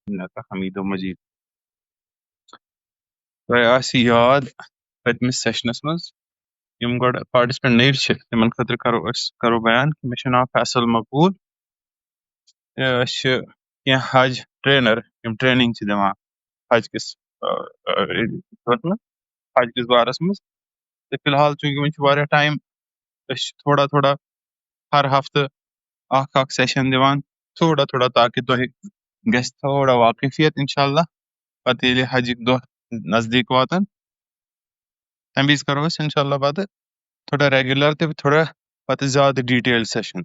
إنك حميد مجيد. آسہِ یاد پٔتمِس سیشنس منٛز یِم گۄڈٕ پارٹِسپینٹ نٔوۍ چھِ تِمن خٲطرٕ کرو بیان کہِ مےٚ چھُ ناو فیصل مقبوٗل. أسۍ چھِ کینٛہہ حج ٹرینر یِم ٹریننگ چھِ دِوان حج کِس حج کِس بارس منٛز. تہٕ فِلحال چوٗنکہِ وۄنۍ چھُ واریاہ ٹایم أسۍ چھِ تھوڑا تھوڑا ہر ہفتہٕ اکھ سیشن دِوان تھوڑا تھوڑا تاکہِ تۄہہِ گژھِ تھوڑا واقفیت انشاءاللہ. پتہٕ ییٚلہِ حجٕکۍ دۄہ نزدیٖک واتن تمہِ وِزِ کرو أسۍ انشاءاللہ پتہٕ تھوڑا ریگیولر تہٕ تھوڑا پتہٕ زیادٕ ڈیٹیل سیشن.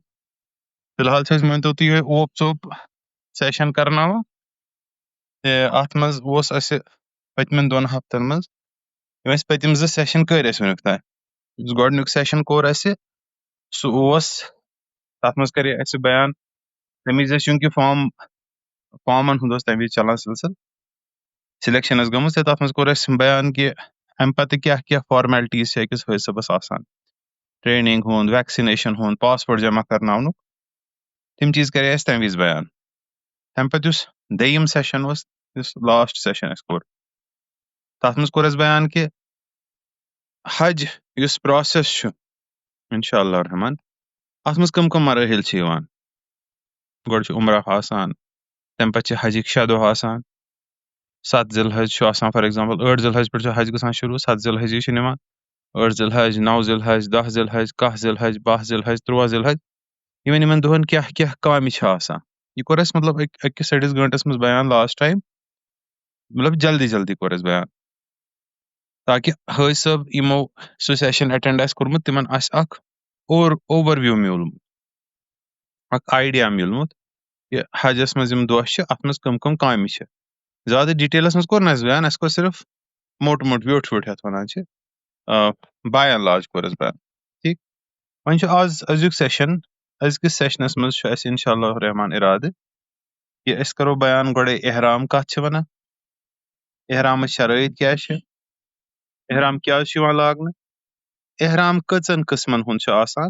فِلحال چھِ أسۍ مٲنتو تُہۍ یِہوٚے اوپ ژوپ سیشن کرناوان. تہٕ اتھ منٛز اوس اسہِ پٔتمٮ۪ن 2 ہفتن منٛز یِم اسہِ پٔتِم 2 سیشن کٔرۍ اسہِ وُنیُک تام. یُس گۄڈنیُک سیشن کوٚر اسہِ سُہ اوس تتھ منٛز کرے اسہِ بیان تمہِ وِزِ ٲسۍ چوٗنکہِ فارمن ہُنٛد اوس تمہِ وِزِ چلان سلسل سِلیکشن ٲس گٔمٕژ تہٕ تتھ منٛز کوٚر اسہِ بیان کہِ امہِ پتہٕ کیاہ کیاہ فارمیلٹیٖز چھِ أکِس حٲج صٲبس آسان. ٹریننگ ہُنٛد ویکسِنیشن ہُنٛد پاسپورٹ جمع کرناونُک تِم چیٖز کرے اسہِ تمہِ وِزِ بیان. تمہِ پتہٕ یُس دوٚیِم سیشن اوس یُس لاسٹ سیشن اسہِ کوٚر تتھ منٛز کوٚر اسہِ بیان کہِ حج یُس پروسیس چھُ انشاء اللہ رحمان اتھ منٛز کٕم کٕم مرٲحِل چھِ یِوان. گۄڈٕ چھُ عمرہ آسان، تمہِ پتہٕ چھِ حجٕکۍ 6 دۄہ آسان، 7 ذی الحج چھُ آسان فار ایگزامپل 8 ذی الحج پٮ۪ٹھ چھُ حج گژھان شروٗع، 7 ذی الحجی چھِ نِوان، 8 ذی الحج 9 ذی الحج 10 ذی الحج 11 ذی الحج 12 ذی الحج 13 ذی الحج یِمن دۄہن کیاہ کیاہ کامہِ چھِ آسان. یہِ کوٚر اسہِ مطلب أکِس 2 گٲنٛٹس منٛز بیان لاسٹ ٹایم، مطلب جلدی جلدی کوٚر اسہِ بیان تاکہِ حٲج صٲب یِمو سُہ سیشن اٮ۪ٹینڈ آسہِ کوٚرمُت تِمن آسہِ اکھ اوور وِو میوٗلمُت، اکھ آیڈیا میوٗلمُت کہِ حجس منٛز یِم دۄہ چھِ اتھ منٛز کٕم کٕم کامہِ چھِ. زیادٕ ڈِٹیلس منٛز کوٚر نہٕ اسہِ بیان، اسہِ کوٚر صرف موٹ ویوٚٹھ یتھ ونان چھِ باے اینڈ لارج کوٚر اسہِ بیان. ٹھیٖک، وۄنۍ چھُ آز أزیُک سیشن. أزکِس سیشنس منٛز چھُ اسہِ انشاء اللہ رحمان ارادٕ کہِ أسۍ کرو بیان گۄڈے احرام کتھ چھِ ونان، احرامٕچ شرٲیط کیاہ چھِ، احرام کیازِ چھُ یِوان لاگنہٕ، احرام کٔژن قٕسمن ہُنٛد چھُ آسان،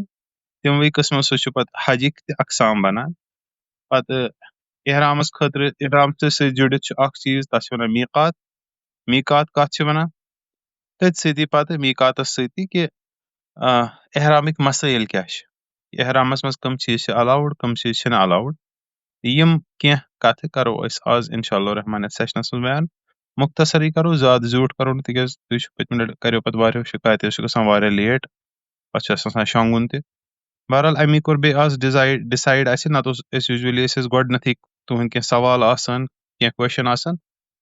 تِموٕے قٕسمو سۭتۍ چھُ پتہٕ حجٕکۍ تہِ اقسام بنان. پتہٕ احرامس خٲطرٕ احرام سۭتۍ جُڑِتھ چھُ اکھ چیٖز تتھ چھِ ونان میٖقات. میٖقات کتھ چھِ ونان، تٔتھۍ سۭتی پتہٕ میٖقاتس سۭتی کہِ احرامٕکۍ مسٲیل کیاہ چھِ، احرامس منٛز کٕم چیٖز چھِ الاوُڈ کٕم چیٖز چھِنہٕ الاوُڈ. یِم کینٛہہ کتھٕ کرو أسۍ آز انشاء اللہ رحمان یتھ سیشنس منٛز بیان. مختصرٕے کرو، زیادٕ زیوٗٹھ کرو نہٕ تِکیازِ تُہۍ چھِو پٔتمہِ لٹہِ کریو پتہٕ واریاہو شِکایت أسۍ چھُ گژھان واریاہ لیٹ، پتہٕ چھُ اسہِ آسان شۄنگُن تہِ. بہرحال امی کوٚر بیٚیہِ آز ڈِسایڈ اسہِ، نتہٕ اوس أسۍ یوٗجؤلی ٲسۍ گۄڈٕنیتھٕے تُہنٛدۍ کینٛہہ سوال آسان کینٛہہ کوسچن آسان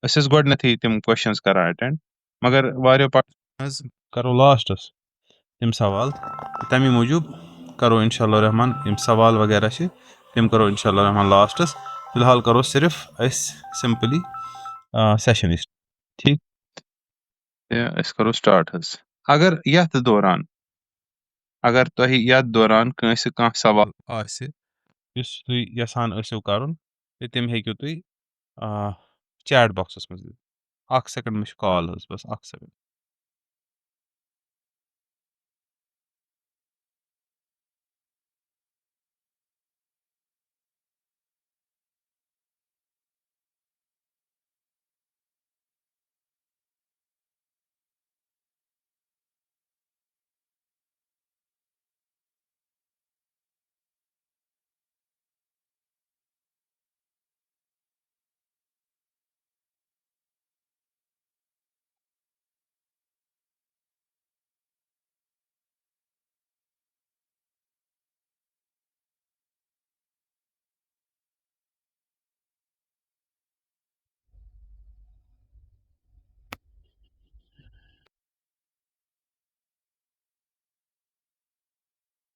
أسۍ ٲسۍ گۄڈٕنیتھٕے تِم کوسچنز کران اٹینڈ، مگر واریاہو حظ کرو لاسٹس تِم سوال. تمہِ موٗجوٗب کرو انشاء اللہ رحمان یِم سوال وغیرہ چھِ تِم کرو انشاء اللہ رحمان لاسٹس. فِلحال کرو صرف أسۍ سمپلی سیشنٕچ. ٹھیٖک، أسۍ کرو سٹارٹ حظ. اگر یتھ دوران اگر تۄہہِ یتھ دوران کٲنٛسہِ کانٛہہ سوال آسہِ یُس تُہۍ یژھان ٲسِو کرُن تہٕ تِم ہیٚکِو تُہۍ چیٹ باکسس منٛز دِتھ. 1 سیکنڈ مےٚ چھِ کال حظ، بس 1 سیکنڈ.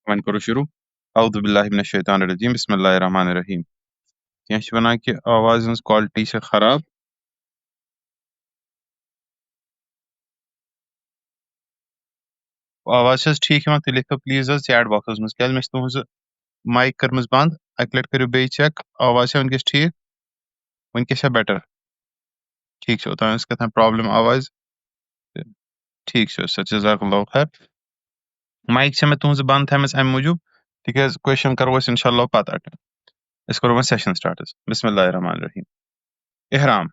وۄنۍ کرو شروع. اعوذ باللہ من الشیطان الرجیم بسم اللہ الرحمن الرحیم. کینٛہہ چھِ ونان کہِ آوازِ ہٕنٛز کالٹی چھِ خراب. آواز چھِ حظ ٹھیٖک یِوان؟ تُہۍ لیکھِو پلیٖز حظ چیٹ باکسس منٛز کیٛازِ مےٚ چھِ تُہنٛزٕ مایک کٔرمٕژ بنٛد. اکہِ لٹہِ کٔرِو بیٚیہِ چیک آواز چھا ؤنکیٚس ٹھیٖک، ؤنکیٚس چھا بیٹر؟ ٹھیٖک چھُ، اوٚتام ٲس کیٛاہ تام پرابلم آوازِ. ٹھیٖک چھُ سر، جزاک اللہ خیر. مایک چھےٚ مےٚ تُہنٛزٕ بنٛد تھایمٕژ امہِ موٗجوٗب تِکیٛازِ کوسچن کرو أسۍ انشاء اللہ پتہٕ اٹینڈ. أسۍ کرو وۄنۍ سیشن سٹارٹ حظ. بسم اللہ الرحمن الرحیم. احرام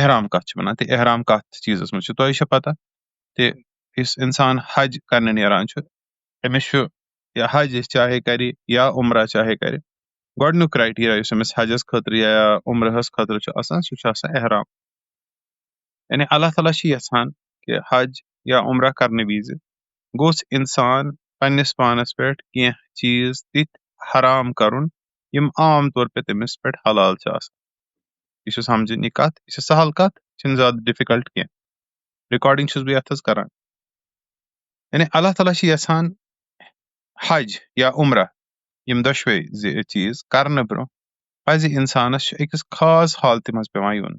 احرام کَتھ چھِ وَنان تہٕ احرام کَتھ چیٖزَس منٛز چھُ تۄہہِ چھےٚ پَتہ تہِ یُس اِنسان حج کَرنہِ نیران چھُ أمِس چھُ یا حج چاہے کَرِ یا عُمرہ چاہے کَرِ گۄڈٕنیُک کرٛایٹیٖریا یُس أمِس حجَس خٲطرٕ یا عُمرہَس خٲطرٕ چھُ آسان سُہ چھُ آسان احرام یعنی اللہ تعالیٰ چھِ یَژھان کہِ حج یا عُمرہ کَرنہٕ وِزِ گوٚژھ اِنسان پنٛنِس پانَس پٮ۪ٹھ کینٛہہ چیٖز تِتھۍ حرام کَرُن یِم عام طور پے تٔمِس پٮ۪ٹھ حلال چھِ آسان یہِ چھُ سَمجھِنۍ یہِ کَتھ یہِ چھِ سہل کَتھ یہِ چھِنہٕ زیادٕ ڈِفِکَلٹ کینٛہہ رِکاڈِنٛگ چھُس بہٕ یَتھ حظ کَران یعنی اللہ تعالیٰ چھِ یَژھان حج یا عُمرہ یِم دۄشوَے چیٖز کَرنہٕ برٛونٛہہ پَزِ اِنسانَس چھُ أکِس خاص حالتہِ منٛز پٮ۪وان یُن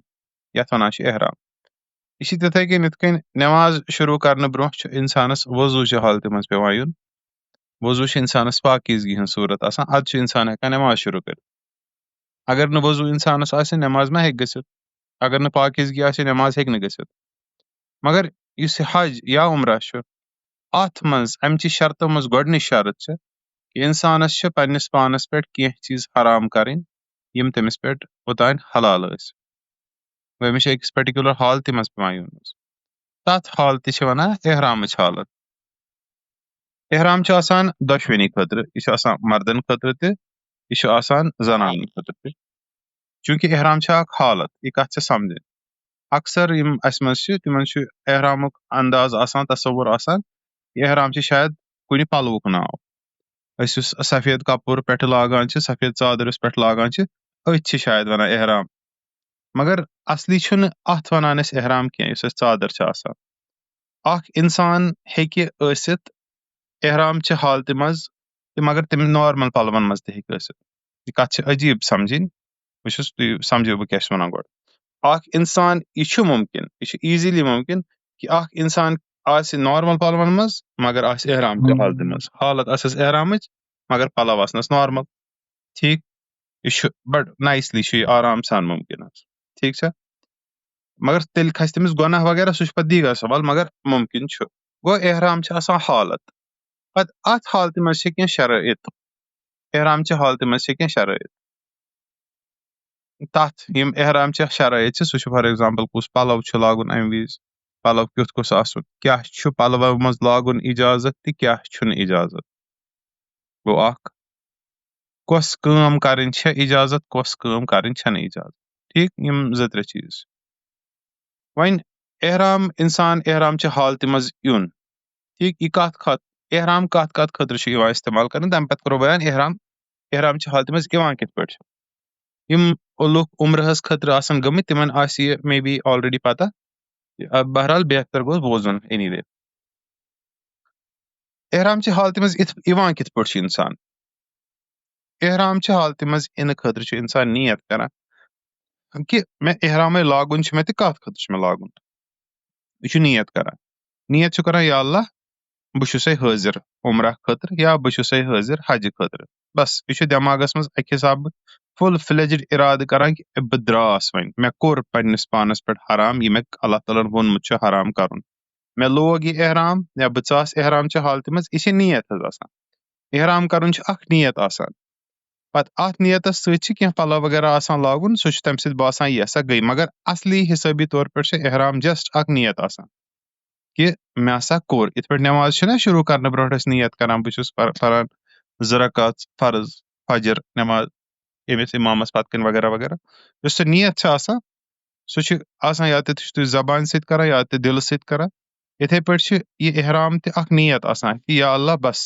یَتھ وَنان چھِ احرام یہِ چھِ تِتھَے کٔنۍ یِتھ کٔنۍ نٮ۪ماز شروٗع کَرنہٕ برٛونٛہہ چھُ اِنسانَس وضوٗچہِ حالتہِ منٛز پٮ۪وان یُن وضوٗ چھِ اِنسانَس پاکیٖزگی ہٕنٛز صوٗرت آسان اَدٕ چھُ اِنسان ہٮ۪کان نٮ۪ماز شروٗع کٔرِتھ اگر نہٕ وضوٗ اِنسانَس آسہِ نٮ۪ماز ما ہیٚکہِ گٔژھِتھ اگر نہٕ پاکیٖزگی آسہِ نٮ۪ماز ہیٚکہِ نہٕ گٔژھِتھ مگر یُس یہِ حج یا عُمرہ چھُ اَتھ منٛز اَمچہِ شرطو منٛز گۄڈٕنِچ شرط چھِ کہِ اِنسانَس چھِ پنٛنِس پانَس پٮ۪ٹھ کینٛہہ چیٖز حرام کَرٕنۍ یِم تٔمِس پٮ۪ٹھ اوٚتانۍ حلال ٲسۍ گوٚو أمِس چھِ أکِس پٔٹِکیوٗلَر حالتہِ منٛز پٮ۪وان یُن تَتھ حالتہِ چھِ وَنان احرامٕچ حالت احرام چھُ آسان دۄشوٕنی خٲطرٕ یہِ چھُ آسان مردَن خٲطرٕ تہِ یہِ چھُ آسان زنانَن خٲطرٕ تہِ چوٗنٛکہِ احرام چھِ اکھ حالت یہِ کَتھ چھِ سَمجھٕنۍ اکثر یِم اَسہِ منٛز چھِ تِمن چھُ احرامُک انداز آسان تصوُر آسان یہِ احرام چھِ شاید کُنہِ پَلوُک ناو أسۍ یُس سفید کپُر پٮ۪ٹھٕ لاگان چھِ سفید ژادر یُس پٮ۪ٹھٕ لاگان چھِ أتھۍ چھِ شاید وَنان احرام مگر اَصلی چھُنہٕ اَتھ وَنان أسۍ احرام کینٛہہ یُس اَسہِ ژادر چھِ آسان اکھ اِنسان ہیٚکہِ ٲسِتھ احرام چہِ حالتہِ منٛز تہِ مگر تٔمِس نارمل پَلوَن منٛز تہِ ہیٚکہِ ٲسِتھ یہِ کَتھ چھِ عجیٖب سَمجھِنۍ بہٕ چھُس تُہۍ سَمجھو بہٕ کیاہ چھُس وَنان گۄڈٕ اکھ اِنسان یہِ چھُ مُمکِن یہِ چھُ ایٖزیلی مُمکِن کہِ اکھ اِنسان آسہِ نارمل پَلوَن منٛز مگر آسہِ احرام چہِ حالتہِ منٛز حالت آسٮ۪س احرامٕچ مگر پَلو آسنَس نارمل ٹھیٖک یہِ چھُ بَڑٕ نایسلی چھُ یہِ آرام سان مُمکِن حظ ٹھیٖک چھا مگر تیٚلہِ کھسہِ تٔمِس گۄناہ وغیرہ سُہ چھُ پَتہٕ دیٖگر سوال مگر مُمکِن چھُ گوٚو احرام چھِ آسان حالت پَتہٕ اَتھ حالتہِ منٛز چھِ کینٛہہ شرٲیِط احرام چہِ حالتہِ منٛز چھِ کینٛہہ شرٲیِط تَتھ یِم احرام چہِ شرٲیِط چھِ سُہ چھُ فار ایٚگزامپٕل کُس پَلو چھُ لاگُن اَمہِ وِزِ پَلو کیُتھ گوٚژھ آسُن کیاہ چھُ پَلوو منٛز لاگُن اِجازت تہٕ کیاہ چھُنہٕ اِجازت گوٚو اکھ کۄس کٲم کَرٕنۍ چھےٚ اِجازت کۄس کٲم کَرٕنۍ چھنہٕ اِجازت ٹھیٖک یِم 2-3 چیٖز چھِ وۄنۍ احرام اِنسان احرام چہِ حالتہِ منٛز یُن ٹھیٖک یہِ کَتھ احرام کَتھ خٲطرٕ چھُ یِوان اِستعمال کَرنہٕ تَمہِ پَتہٕ کَرو بیان احرام چہِ حالتہِ منٛز یِوان کِتھ پٲٹھۍ چھِ یِم لُکھ عُمرہَس خٲطرٕ آسان گٔمٕتۍ تِمن آسہِ یہِ مے بی آلریڈی پَتہ بہرحال بہتر گوٚژھ بوزُن اینی وے احرام چہِ حالتہِ منٛز یِوان کِتھ پٲٹھۍ چھُ اِنسان احرام چہِ حالتہِ منٛز یِنہٕ خٲطرٕ چھُ اِنسان نِیت کران کہِ مےٚ احرامے لاگُن چھُ مےٚ تہٕ کَتھ خٲطرٕ چھُ مےٚ لاگُن یہِ چھُ نِیت کران نِیت چھُ کران یا اللہ بہٕ چھُسے حٲضِر عُمرہ خٲطرٕ یا بہٕ چھُسے حٲضِر حجہِ خٲطرٕ بس یہِ چھُ دٮ۪ماغس منٛز اَکہِ حِسابہٕ فُل فِلیجِڈ اِرادٕ کران کہِ بہٕ درٛاس وۄنۍ مےٚ کوٚر پنٕنِس پانس پٮ۪ٹھ حرام یہِ مےٚ اللہ تعالیٰ ہن ووٚنمُت چھُ حرام کرُن مےٚ لوگ یہِ احرام یا بہٕ ژاس احرام چہِ حالتہِ منٛز یہِ چھِ نِیت حظ آسان احرام کرُن چھُ اکھ نِیت آسان پتہٕ اَتھ نِیتس سۭتۍ چھِ کیٚنٛہہ پَلو وغیرہ آسان لاگُن سُہ چھُ تَمہِ سۭتۍ باسان یہِ ہسا گٔے مگر اَصلی حِسٲبی طور پٲٹھۍ چھُ احرام جسٹ اکھ نِیت آسان کہِ مےٚ ہسا کوٚر یِتھ پٲٹھۍ نٮ۪ماز چھِنہ شروٗع کرنہٕ برونٛٹھ أسۍ نِیت کران بہٕ چھُس پران 2 رکات فرض فجر نٮ۪ماز ییٚمِس اِمامس پتہٕ کَنۍ وغیرہ وغیرہ یۄس سۄ نِیت چھِ آسان سُہ چھُ آسان یا تہِ چھُ تُہۍ زبانہِ سۭتۍ کران یا تہِ دِلہٕ سۭتۍ کران یِتھٕے پٲٹھۍ چھِ یہِ احرام تہِ اکھ نِیت آسان کہِ یا اللہ بس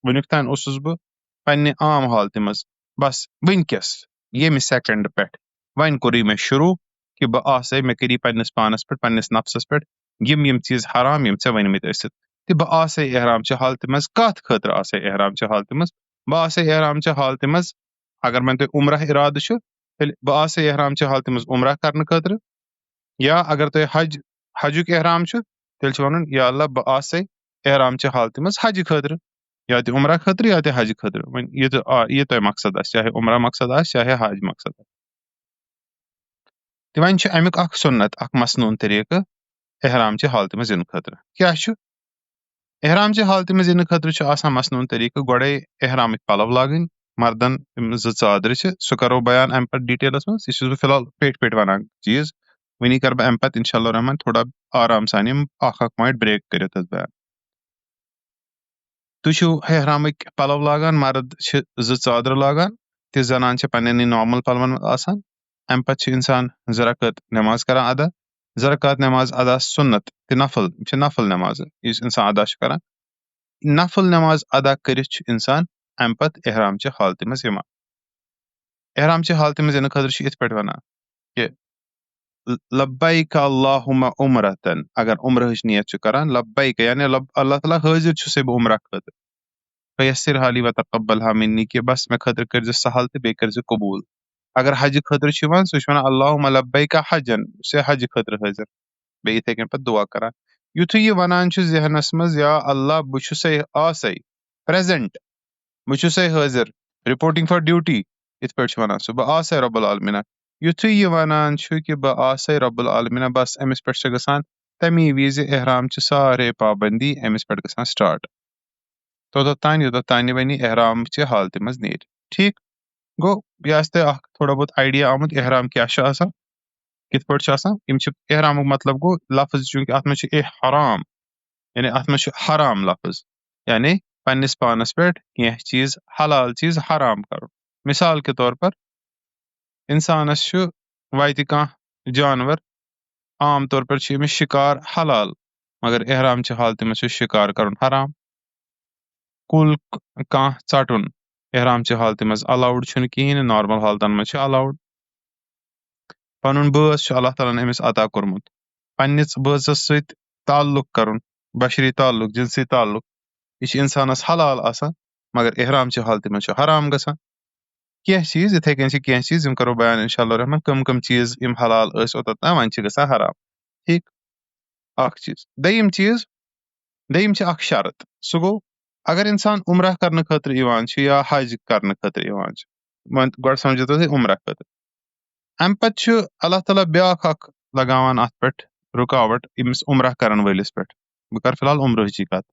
وُنیُک تام اوسُس بہٕ پننہِ عام حالتہِ منٛز بس وٕنکیٚس ییٚمہِ سیکنڈ پٮ۪ٹھ وۄنۍ کوٚرُے مےٚ شروٗع کہِ بہٕ آسے مےٚ کٔری پننِس پانس پٮ۪ٹھ پننِس نفسس پٮ۪ٹھ یِم چیٖز حرام یِم ژےٚ ؤنمٕتۍ ٲسِتھ تہٕ بہٕ آسے احرام چہِ حالتہِ منٛز کَتھ خٲطرٕ آسے احرام چہِ حالتہِ منٛز بہٕ آسے احرام چہِ حالتہِ منٛز اگر وۄنۍ تۄہہِ عُمرہ اِرادٕ چھُ تیٚلہِ بہٕ آسے احرام چہِ حالتہِ منٛز عُمرہ کرنہٕ خٲطرٕ یا اگر تۄہہِ حجُک احرام چھُ تیٚلہِ چھُ وَنُن یا اللہ بہٕ آسے احرام چہِ حالتہِ منٛز حجہِ خٲطرٕ یا تہِ عُمرہ خٲطرٕ یا تہِ حجہِ خٲطرٕ وۄنۍ یہِ تۄہہِ مقصد آسہِ چاہے عُمرہ مقصد آسہِ چاہے حج مقصد آسہِ تہٕ وۄنۍ چھُ امیُک اکھ سُنت اکھ مسنوٗن طریٖقہٕ احرام چہِ حالتہِ منٛز یِنہٕ خٲطرٕ کیاہ چھُ احرام چہِ حالتہِ منٛز یِنہٕ خٲطرٕ چھُ آسان مسنوٗن طریٖقہٕ گۄڈے احرامٕکۍ پَلو لاگٕنۍ मर्दन ज चादर सह करो बयान अम पे डिटेलस मज यह फिलहाल पेट पेट वन चीज वनी कर बह अम पे इंशाल्लाह रहमान थोड़ा आराम सान अख पॉइंट ब्रेक कर बयान तुझु एहरामिक पलव लागान मर्द ज चादर लागान ति जनान पन्न नॉर्मल पलवन आसान अम पे इंसान ज़रकत नमाज करान अदा ज़रकत नमाज अदा सुन्नत ति नफल नफल नमाज इस इंसान अदा करान नफल नमाज अदा कर इंसान अम पे एहराम हालत मज एहराम हालत मज इन खतर इत पे वन कि लब्बैक अल्लाहुम्मा उम्रतन अगर उम्रहच नियत करान लब्बैक यानी अल्लाह ताला हाजिर से बह उम्र खतर फयस्सिर हाली व तक़ब्बलहा मिन्नी कि बस मे खतर कर सहल तो बे कर कबूल अगर हज खतर सह अल्लाहुम्मा लब्बैक हजन से हज खतर हाजिर बे इथे कन पे दुआ करान युथु यह वनान जहनस मज या अल्लाह बुछुसे आसे प्रेजेंट बुछुसे हाजिर रिपोर्टिंग फॉर ड्यूटी इत पे वनान सह बह आसे रब्बुल आलमीन युथु यह वनान कि बह आसे रब्बुल आलमीन बस अमिस पे गसान तमी विज एहराम सारे पाबंदी अमिस पे गसान स्टार्ट तोतान योतान वनी एहराम हालत मज नीर ठीक गो यह थोड़ा बहुत आइडिया आमुत एहराम क्या कित पे एहराम मतलब गो लफ्ज चूंकि अत मज हराम यानी अत मज हराम लफ्ज यानी पन्निस पानस पे कह चीज हलाल चीज हराम कर मिसाल के तौर पर इंसानस वत कह जानवर आम तौर पर शिकार हलाल मगर एहराम हालत मज शिकार कर हराम कुल कह चटुन एहराम हालत मज अलाउड कहें नॉर्मल हालतन मज अलाउड पनुन बस अल्लाह ताला अमिस अता कोरमुत पन्निस बसस सत ताल्लुक कर बशरी ताल्लुक जिनसी ताल्लुक यह इंसानस हलाल आसान मगर एहराम हालत मज हराम गसान कह चीज इथे कन कह चीज करो बयान इंशाअल्लाह रहमान कम चीज हलाल ओतत वन गसान हराम ठीक अख चीज दयिम शर्त सह गो अगर इंसान उम्रह करने खतर या हज करने खतर गो समझो तुम उम्रह खतर अम पे अल्लाह ताला ब्याख लगावान अत पे रुकावट इमिस उम्रह करन वलिस पे बह कर फिलहाल उम्रह कत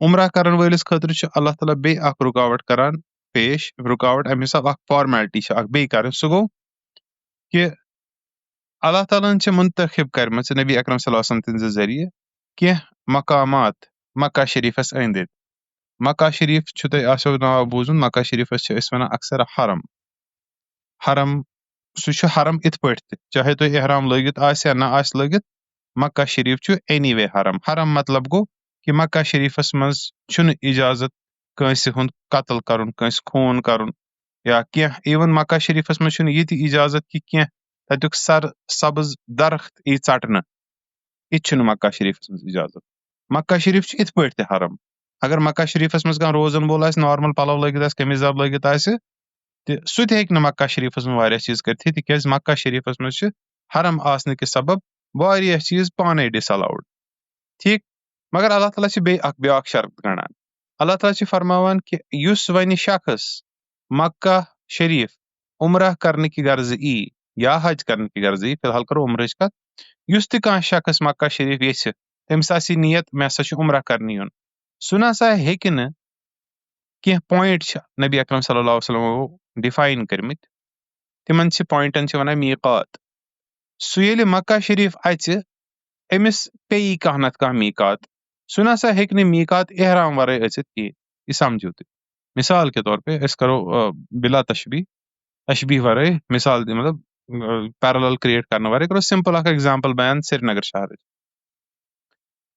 उम्रह करन वलिस खतर अल्लाह ताला बे रुकावट करान पेश रुकावट अमे हिसाब फॉर्मेलिटी बे कर सह गो कि अल्लाह ताला मुंतखब कर नबी अकरम सल्लल्लाहु अलैहि वसल्लम तिंद जरिए कह मकामात मक्का शरीफस अंद मक्का शरीफ तुम नाव बूजुन मक्का शरीफस वन अक्सर हरम हरम सह हरम इत पे चाहे तुम एहराम लगित या ना लगित मक्का शरीफ एनी वे हरम हरम मतलब गो कि मक्का शरीफस मज इजाजत कंस हुंद कत्ल करन कंस खून करन या कह इवन मक्का शरीफस मज ये इजाजत कि कह तत्युक सर सब्ज दरख्त यी चटन यह मक्का शरीफस मज इजाजत मक्का शरीफ इत पे हरम अगर मक्का शरीफस मज रोजन वोल नॉर्मल पलव लगित कमीजब लगित सह तक मक्का शरीफस मज चीज कर तिज मक्का शरीफस मज हरम आसने के सबब वारिया चीज पाने डिसअलाउड ठीक मगर अल्लाह ताला ब्याख शर्त गणान अल्लाह ताला फरमावान कि युस वन शख्स मक्का शरीफ उम्रह करने की गर्ज ई या हज करने की गर्ज ई फिलहाल करो उम्र कत युस तह शख्स मक्का शरीफ ये तमिस नीयत मे उम्रह करने युन सह नसा हेक कह पॉइंट नबी अकरम सल्लल्लाहु अलैहि वसल्लम डिफाइन करमित तिमन पॉइंटन वन मीकात सह ये मक्का शरीफ अमिस पे कह नत कह मीकात सह नसा हेक मीकात एहराम वर कह यह समझो तुम मिसाल के तौर पे करो बिला तशबी वर मिसाल मतलब पैरेलल क्रिएट करने वर करो सिंपल एग्जांपल बयान श्रीनगर शहर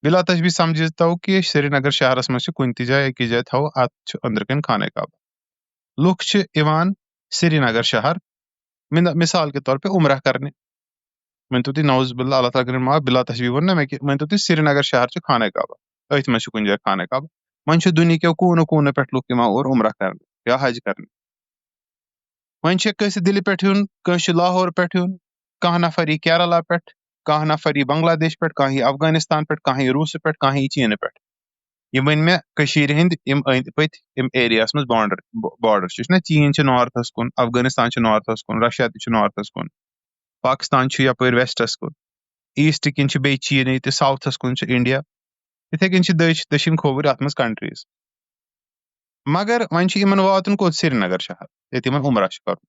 बिला तशबी समझो कि श्रीनगर शहरस मज कुन जाए एक जाए थो अत अंदर कन खाने काबा लुख श्रीनगर शहर मिसाल के तौर पे उम्रह करने मन तो नौज बिल्ला अल्लाह ताला करे माफ बिला तशबी वन मैं मन तो श्रीनगर शहर खाने काबा अथ मज कुन जाए खाने काबा वन दुनिया कून कून पे लुक और उम्रह करने या हज करने वन कस दिल्ली पे कस लाहौर पे कह नफर केरला पे कह नफर बांग्लादेश पे कह अफगानिस्तान पे कह रूस पे कह चीन पे ये वन मे हंद अंद पत एरियास मज बॉर्डर ना चीन नॉर्थस कुन अफगानिस्तान नॉर्थस कुन रशिया नॉर्थस कुन पाकिस्तान यपर वेस्टस कुन ईस्ट किन बे चीन तो साउथस कुन इंडिया इथे कन दक्षिण खोवर अत मज कंट्रीज मगर वहीं छ यमन वातुन कोत श्रीनगर शहर ये यमन उमरा छ करन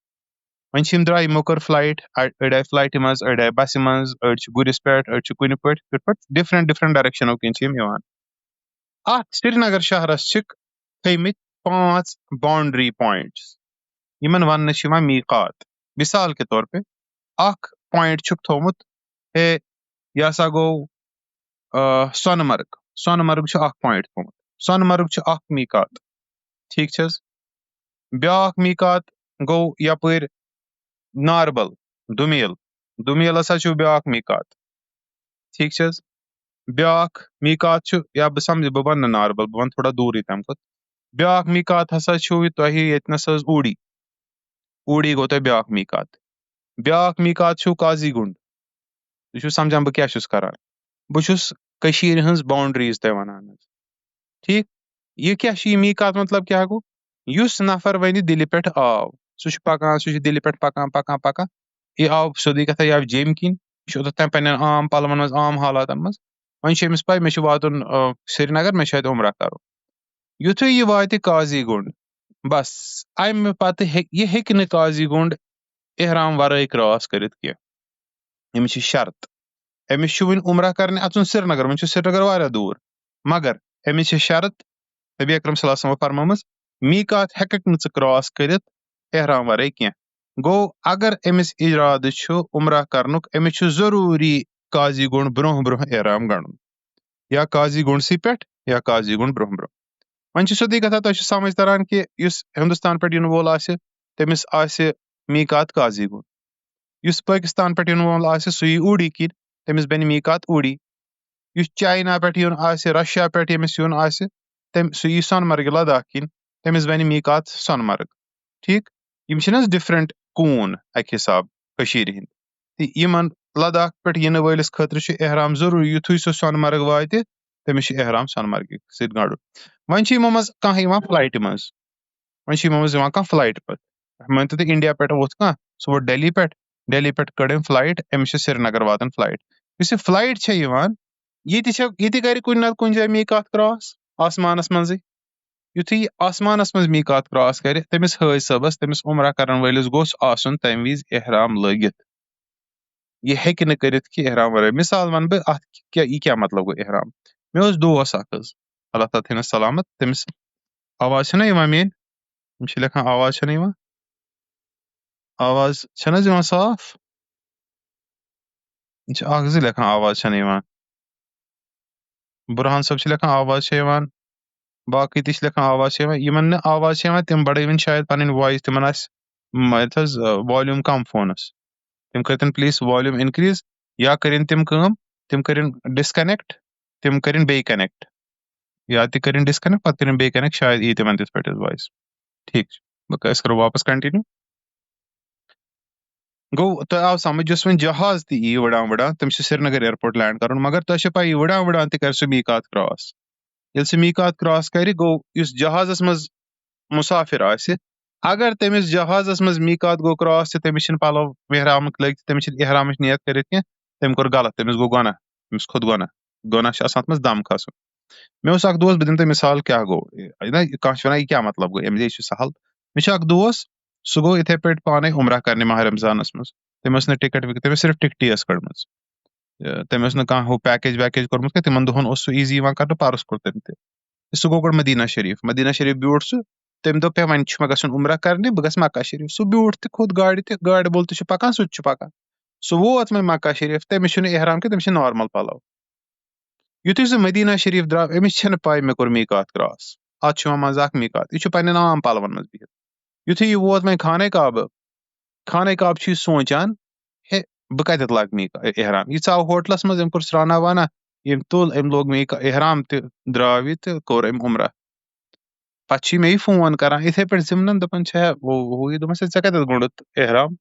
वहीं छ यम द्राय यमो कर फ्लाइट अड़ आय फ्लाइट मज अड़ आय बस मज अड़ छ गुरिस पेट अड़ छ कुनि पेट डिफरेंट डिफरेंट डायरेक्शनो किन छ यम यवान अत श्रीनगर शहरस छ थैमित 5 बाउंड्री पॉइंट्स यमन वन छ यवान मीकात मिसाल के तौर पे अख पॉइंट छ थोमुत हे यह हसा गो सोनमर्ग सोनमर्ग छ अख पॉइंट थोमुत सोनमर्ग छ अख मीकात ठीक छस ब्याक मीकात गो यपर नारबल दुमेल दुमेल हसा छ ब्याक मीकात ठीक छस ब्याक मीकात छ या बह समझ बह वन नारबल बह वन थोड़ा दूर तम खुद ब्याक मीकात हसा छ तह यतनस ऊड़ी ऊड़ी गो तह ब्याक मीकात छ काजीगुंड तुम समझान बह क्या करान बहुस हज बाउंड्रीज तह वनान ठीक यह क्या मीकात मतलब क्या गो युस नफर वन दिल पे आव सह पकान सह दिल पे पकान पकान पकान यह आव सोदी कथा यह आव जेम किन यह तम पन आम पलवन मज आम हालातन मज वह पे मे वातुन श्रीनगर मे उमरा कर युथ यह वात काजीगुंड बस अमि पत यह हेक काजीगुंड एहराम वराई क्रॉस करित कह अमिस शर्त अमिस वन उमरा करने अचुन श्रीनगर वो श्रीनगर वारिया दूर मगर अमिस शर्त नबी अकरम सल्लल्लाहु अलैहि वसल्लम फरमामस मीकात हेकक न क्रॉस करित एहराम वराई कह गो अगर अमिस इराद उमरा करनुक अमिस जरूरी काजीगुंड ब्रोह ब्रोह एहराम गंडुन या काजीगुंड सी पे या काजीगुंड ब्रोह ब्रोह वन सोदी कथा तुम समझ तरह कि हिंदुस्तान पे इन वोल तमिस मीकात काजीगुंड पाकिस्तान पे इन वोल सह ऊड़ी किन तमिस बन मीकात ऊड़ी चाइना पे रशिया पे यमिस यून सह सोनमर्ग लद्दाख किन तमिस बन मीकात सोनमर्ग ठीक यम डिफरेंट कून अक हिसाब हिंद यमन लद्दाख पे इन वलिस खतर एहराम जरूरी युथु सह सोनमर्ग वात तमिस एहराम सोनमर्ग सत गंडुन वन यमो मज कह फ्लाइट मज वन यमो मज कह फ्लाइट पे मान तो इंडिया पे वोथ कह सह वो दिल्ली पे कड़ फ्लाइट अमिस श्रीनगर वातन फ्लाइट इस फ्लाइट ये कर कुन ना कुन जाय मीकात क्रॉस आसमानस मज युथ आसमानस मज मीकात क्रॉस कर तमिस हाज सबस तमिस उमरा करन वलिस गोस आसन तम विज एहराम लगित यह हेक न करित कि एहराम वराई मिसाल वन बह अत क्या मतलब गो एहराम मे दोस अल्लाह ताला थैनस सलामत तमिस आवाज छना यवान मेन लिखान आवाज छना यवान आवाज छना यवान साफ अख जो लिखान आवाज छना यवान बुरहान सब लिखान आवाज यवान बाकी ति लिखान आवाज यमन आवाज तम बढ़ावन शायद पन वॉइस तिमन वॉल्यूम कम फोनस तम करतन प्लीज वॉल्यूम इनक्रीज या करिन तम करिन डिस्कनेक्ट तम करिन बे कनेक्ट या ति करिन डिस्कनेक्ट पत करिन बे कनेक्ट शायद यी तिमन तिथ पे वॉइस ठीक अस करो वापस कंटिन्यू गो तो आव समझ जुस वन जहाज ती यी वडान वडान तम श्रीनगर एयरपोर्ट लैंड कर मगर तुझे पी वडान वडान कर सह मीकात क्रॉस ये सह मीकात क्रॉस कर गो इस जहाजस मज मुसाफिर अगर तमिस जहाजस मज मीकात गो क्रॉस तमिस पलो एहराम लग तमिस एहराम नियत कर तम कोर गलत तमिस गो गुना तमिस खुद गुना मज दम खसन मे दोस्त बह दिन तुम मिसाल क्या गो कह वन क्या मतलब गो अमे सहल मे दोस्त सह गो इथे पे पाने उमरा करने माह रमजानस मज तम टिकट विकट तम सिर्फ टिकटी कड़म तम कह पैकेज वैकेज कोर्मुत तिमन दोहन सह ईजी कर पर्स कोर तम सह गो गोड मदीना शरीफ ब्यूट सह तम दोप वन मे गन उमरा करने बह मक्का शरीफ सह ब्यूट खोद गाड़ बोल पकान सह पकान सह वोत वो मक्का शरीफ तमिस एहराम कि तमिस नॉर्मल पलो युथु सह मदीना शरीफ द्राव अमिस पाई मे कोर मीकात क्रॉस अत मज मीकात यह पन्न आम पलवन मज बिहित युथु यह वोत वो खाने काब सोचान हे बह कत लग एहराम यह आव होटलस मज अम कोर स्राना वाना यम तुल अम लोग एहराम द्राव यह तो कोर अम उमरा पे मे फोन करान इथे पे जिमन दपान वो दोपस ऐ कत गुंडुत एहराम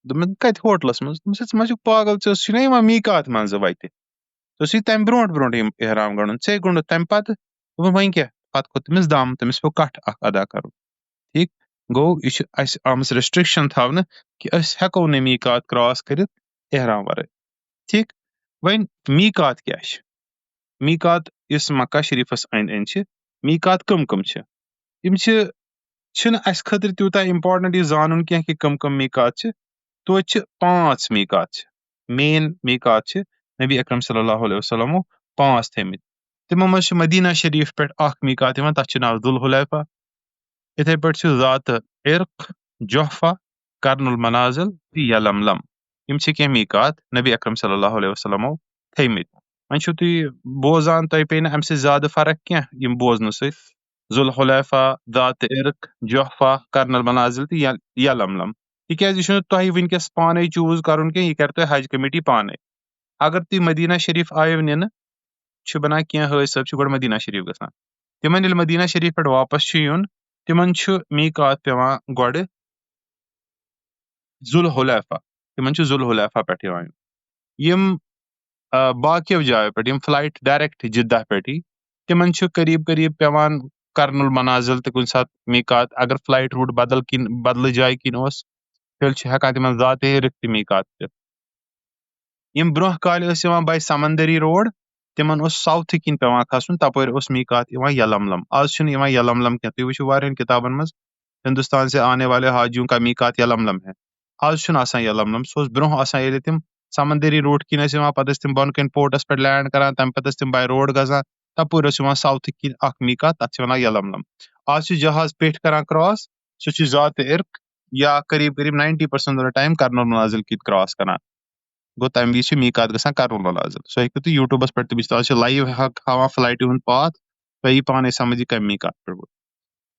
दोपन कत होटलस मज दोपस मा पागल ना मीकात मज वत तो तम ब्रोट ब्रोट एहराम गंडुन ऐ गुंडुत तम पत वन क्या पत खोत तमिस दम तमिस पे कट अदा कर ठीक गो यह आम रेस्ट्रिक्शन थवन कि हेको न मीकात क्रॉस कर एहराम वराई ठीक वन मीकात क्या मीकात इस मक्का शरीफस अंद अंद मीकात कम یِم چھِنہٕ اَسہِ خٲطرٕ تیوٗتاہ اِمپاٹنٹ یہِ زانُن کینٛہہ کہِ کٕم میٖقات چھِ. توتہِ چھِ 5 میٖقات چھِ. مین میٖقات چھِ نبی اکرم صلی اللہ علیہ وسلمو 5 تھٲیمٕتۍ. تِمو منٛز چھُ مدیٖنہ شریٖف پٮ۪ٹھ اکھ میٖقات یِوان، تَتھ چھُ ناو ذوالحلیفہ. یِتھَے پٲٹھۍ چھُ ذات عرق، جوحفہ، قرن المنازل تہٕ یلملم. یِم چھِ کینٛہہ میٖقات نبی اکرم صلی اللہ علیہ وسلمو تھٲیمٕتۍ. وۄنۍ چھُو تُہۍ بوزان، تۄہہِ پیٚیہِ نہٕ اَمہِ سۭتۍ زیادٕ فرق کینٛہہ یِم بوزنہٕ سۭتۍ. ذوالحلیفہ، ذات عرق، جوحفہ، قرن المنازل تہٕ یلملم. تِکیازِ یہِ چھُنہٕ تۄہہِ وٕنکیٚس پانے چوٗز کَرُن کینٛہہ، یہِ کَرِ تۄہہِ حج کمیٹی پانے. اگر تُہۍ مدیٖنہ شریٖف آیِو نِنہٕ، چھُ بَنان کینٛہہ حٲج صٲب چھِ گۄڈٕ مدیٖنہ شریٖف گژھان. تِمن ییٚلہِ مدیٖنہ شریٖف پٮ۪ٹھ واپس چھُ یُن، تِمن چھُ میٖقات پیٚوان گۄڈٕ ذوالحلیفہ. تِمن چھُ ذوالحلیفہ پٮ۪ٹھ یِوان یُن. یِم باقیو جایو پٮ۪ٹھ، یِم فلایٹ ڈایریکٹ جدہ پٮ۪ٹھٕے، تِمن چھُ قریٖب قریٖب پیٚوان قرن المنازل تہِ کُنہِ ساتہٕ میٖقات. اگر فلایٹ روٗٹ بدلہٕ جایہِ کِنۍ اوس، تیٚلہِ چھُ ہٮ۪کان تِمن ذات عرق تہِ میٖقات پٮ۪تھ. یِم برونٛہہ کالہِ ٲسۍ یِوان باے سمندری روڈ، تِمن اوس ساوتھٕ کِنۍ پیٚوان کھسُن، تپٲرۍ اوس میٖقات یِوان یلملم. آز چھُنہٕ یِوان یلملم کینٛہہ. تُہۍ وٕچھِو واریاہن کِتابن منٛز ہندوستان سے آنے والے حاجیوں کا میٖقات یلملم ہے. آز چھُنہٕ آسان یلملم، سُہ اوس برونٛہہ آسان ییٚلہِ تِم سمندری روڈ کِنۍ ٲسۍ یِوان، پتہٕ ٲسۍ تِم بۄنہٕ کَنۍ پورٹس پٮ۪ٹھ لینڈ کران، تَمہِ پتہٕ ٲسۍ تِم باے روڈ گژھان، تپٲرۍ اوس یِوان ساوتھٕ کِنۍ اکھ میٖقات، تتھ چھِ وَنان یلملم. آز چھُ جہاز پیٚٹھۍ کران کراس، سُہ چھُ ذات عرق یا قریٖب قریٖب 90% ٹایم قرن المنازل کِنۍ کراس کران. گوٚو تَمہِ وِزِ چھُ میٖقات گژھان قرن المنازل. سُہ ہیٚکِو تُہۍ یوٗٹوٗبس پٮ۪ٹھ تہِ وٕچھِتھ. آز چھِ لایو ہاوان فلایٹہِ ہُنٛد پاتھ، تۄہہِ یی پانے سمجھ یہِ کَمہِ میٖقات پٮ۪ٹھ گوٚو.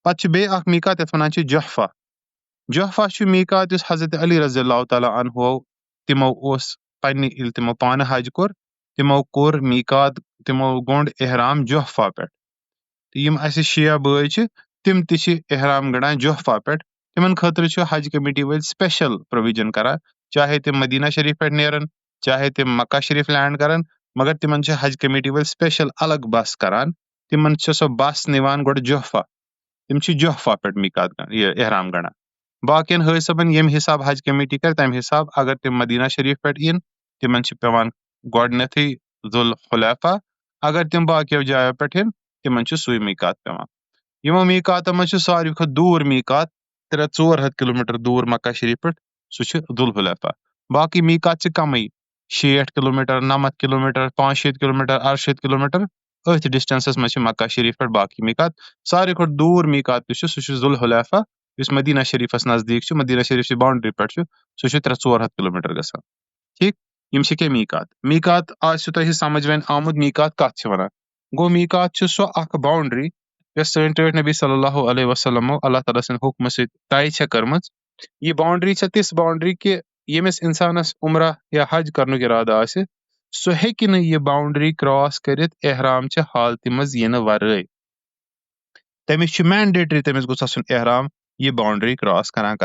پتہٕ چھُ بیٚیہِ اکھ میٖقات یَتھ وَنان چھِ جوحفہ. جوحفہ چھُ میٖقات یُس حضرت علی رضی اللہ تعالیٰ عنہُ تِمو اوس پننہِ، ییٚلہِ تِمو پانہٕ حج کوٚر، تِمو کوٚر میٖقات، تِمو گوٚنٛڈ احرام جوحفہ پٮ۪ٹھ. تہٕ یِم اَسہِ شِیا بٲے چھِ، تِم تہِ چھِ احرام گنٛڈان جوحفہ پٮ۪ٹھ. تِمن خٲطرٕ چھُ حج کمیٹی وٲلۍ سپیشل پروویجن کران، چاہے تِم مدیٖنہ شریٖف پٮ۪ٹھ نیرن، چاہے تِم مکہ شریٖف لینڈ کرن، مگر تِمن چھِ حج کمیٹی وٲلۍ سپیشل الگ بس کران. تِمن چھِ سۄ بس نِوان گۄڈٕ جوحفہ. تِم چھِ جوحفہ پٮ۪ٹھ میٖقات احرام گنٛڈان. باقین حٲج صٲبن ییٚمہِ حساب حج کمیٹی کرِ تَمہِ حساب، اگر تِم مدیٖنہ شریٖف پٮ۪ٹھ یِن، تِمن چھِ پیٚوان گۄڈٕنیتھٕے ذوالحلیفہ. اگر تِم باقیو جایو پٮ۪ٹھ یِن، تِمن چھُ سُے میٖقات پیٚوان. یِمو میٖقاتو منٛز چھُ ساروی کھۄتہٕ دوٗر میٖقات 300-400 کِلومیٖٹر دوٗر مکہ شریٖف پٮ۪ٹھ، سُہ چھُ ذوالحلیفہ. باقٕے میٖقات چھِ کمٕے، 60 کِلومیٖٹر، 90 کِلومیٖٹر، 65 کِلومیٖٹر، 68 کِلومیٖٹر. أتھۍ ڈِسٹنسس منٛز چھِ مکہ شریٖف پٮ۪ٹھ باقٕے میٖقات. ساروی کھۄتہٕ دوٗر میٖقات یُس چھُ، سُہ چھُ ذوالحلیفہ، یُس مدیٖنہ شریٖفس نزدیٖک چھُ، مدیٖنہ شریٖف چہِ باونڈری پٮ۪ٹھ چھُ. سُہ چھُ 300-400 کِلومیٖٹر گژھان. ٹھیٖک. یِم چھِ کینٛہہ میٖقات. میٖقات آسہِ تۄہہِ سمجھ وۄنۍ آمُت میٖقات کتھ چھِ وَنان. گوٚو میٖقات چھُ سۄ اکھ باونڈری یۄس سٲنۍ ٹٲٹھۍ نبی صلی اللہ علیہ وسلمو اللہ تعالیٰ سٕنٛدِ حُکمہٕ سۭتۍ طے چھےٚ کٔرمٕژ. یہِ باونڈری چھےٚ تِژھ باونڈری کہِ ییٚمِس اِنسانس عمرہ یا حج کرنُک اِرادٕ آسہِ، سُہ ہیٚکہِ نہٕ یہِ باونڈری کراس کٔرِتھ احرام چہِ حالتہِ منٛز یِنہٕ ورٲے. تٔمِس چھُ مینڈیٹری، تٔمِس گوٚژھ آسُن احرام یہِ باونڈری کراس کران.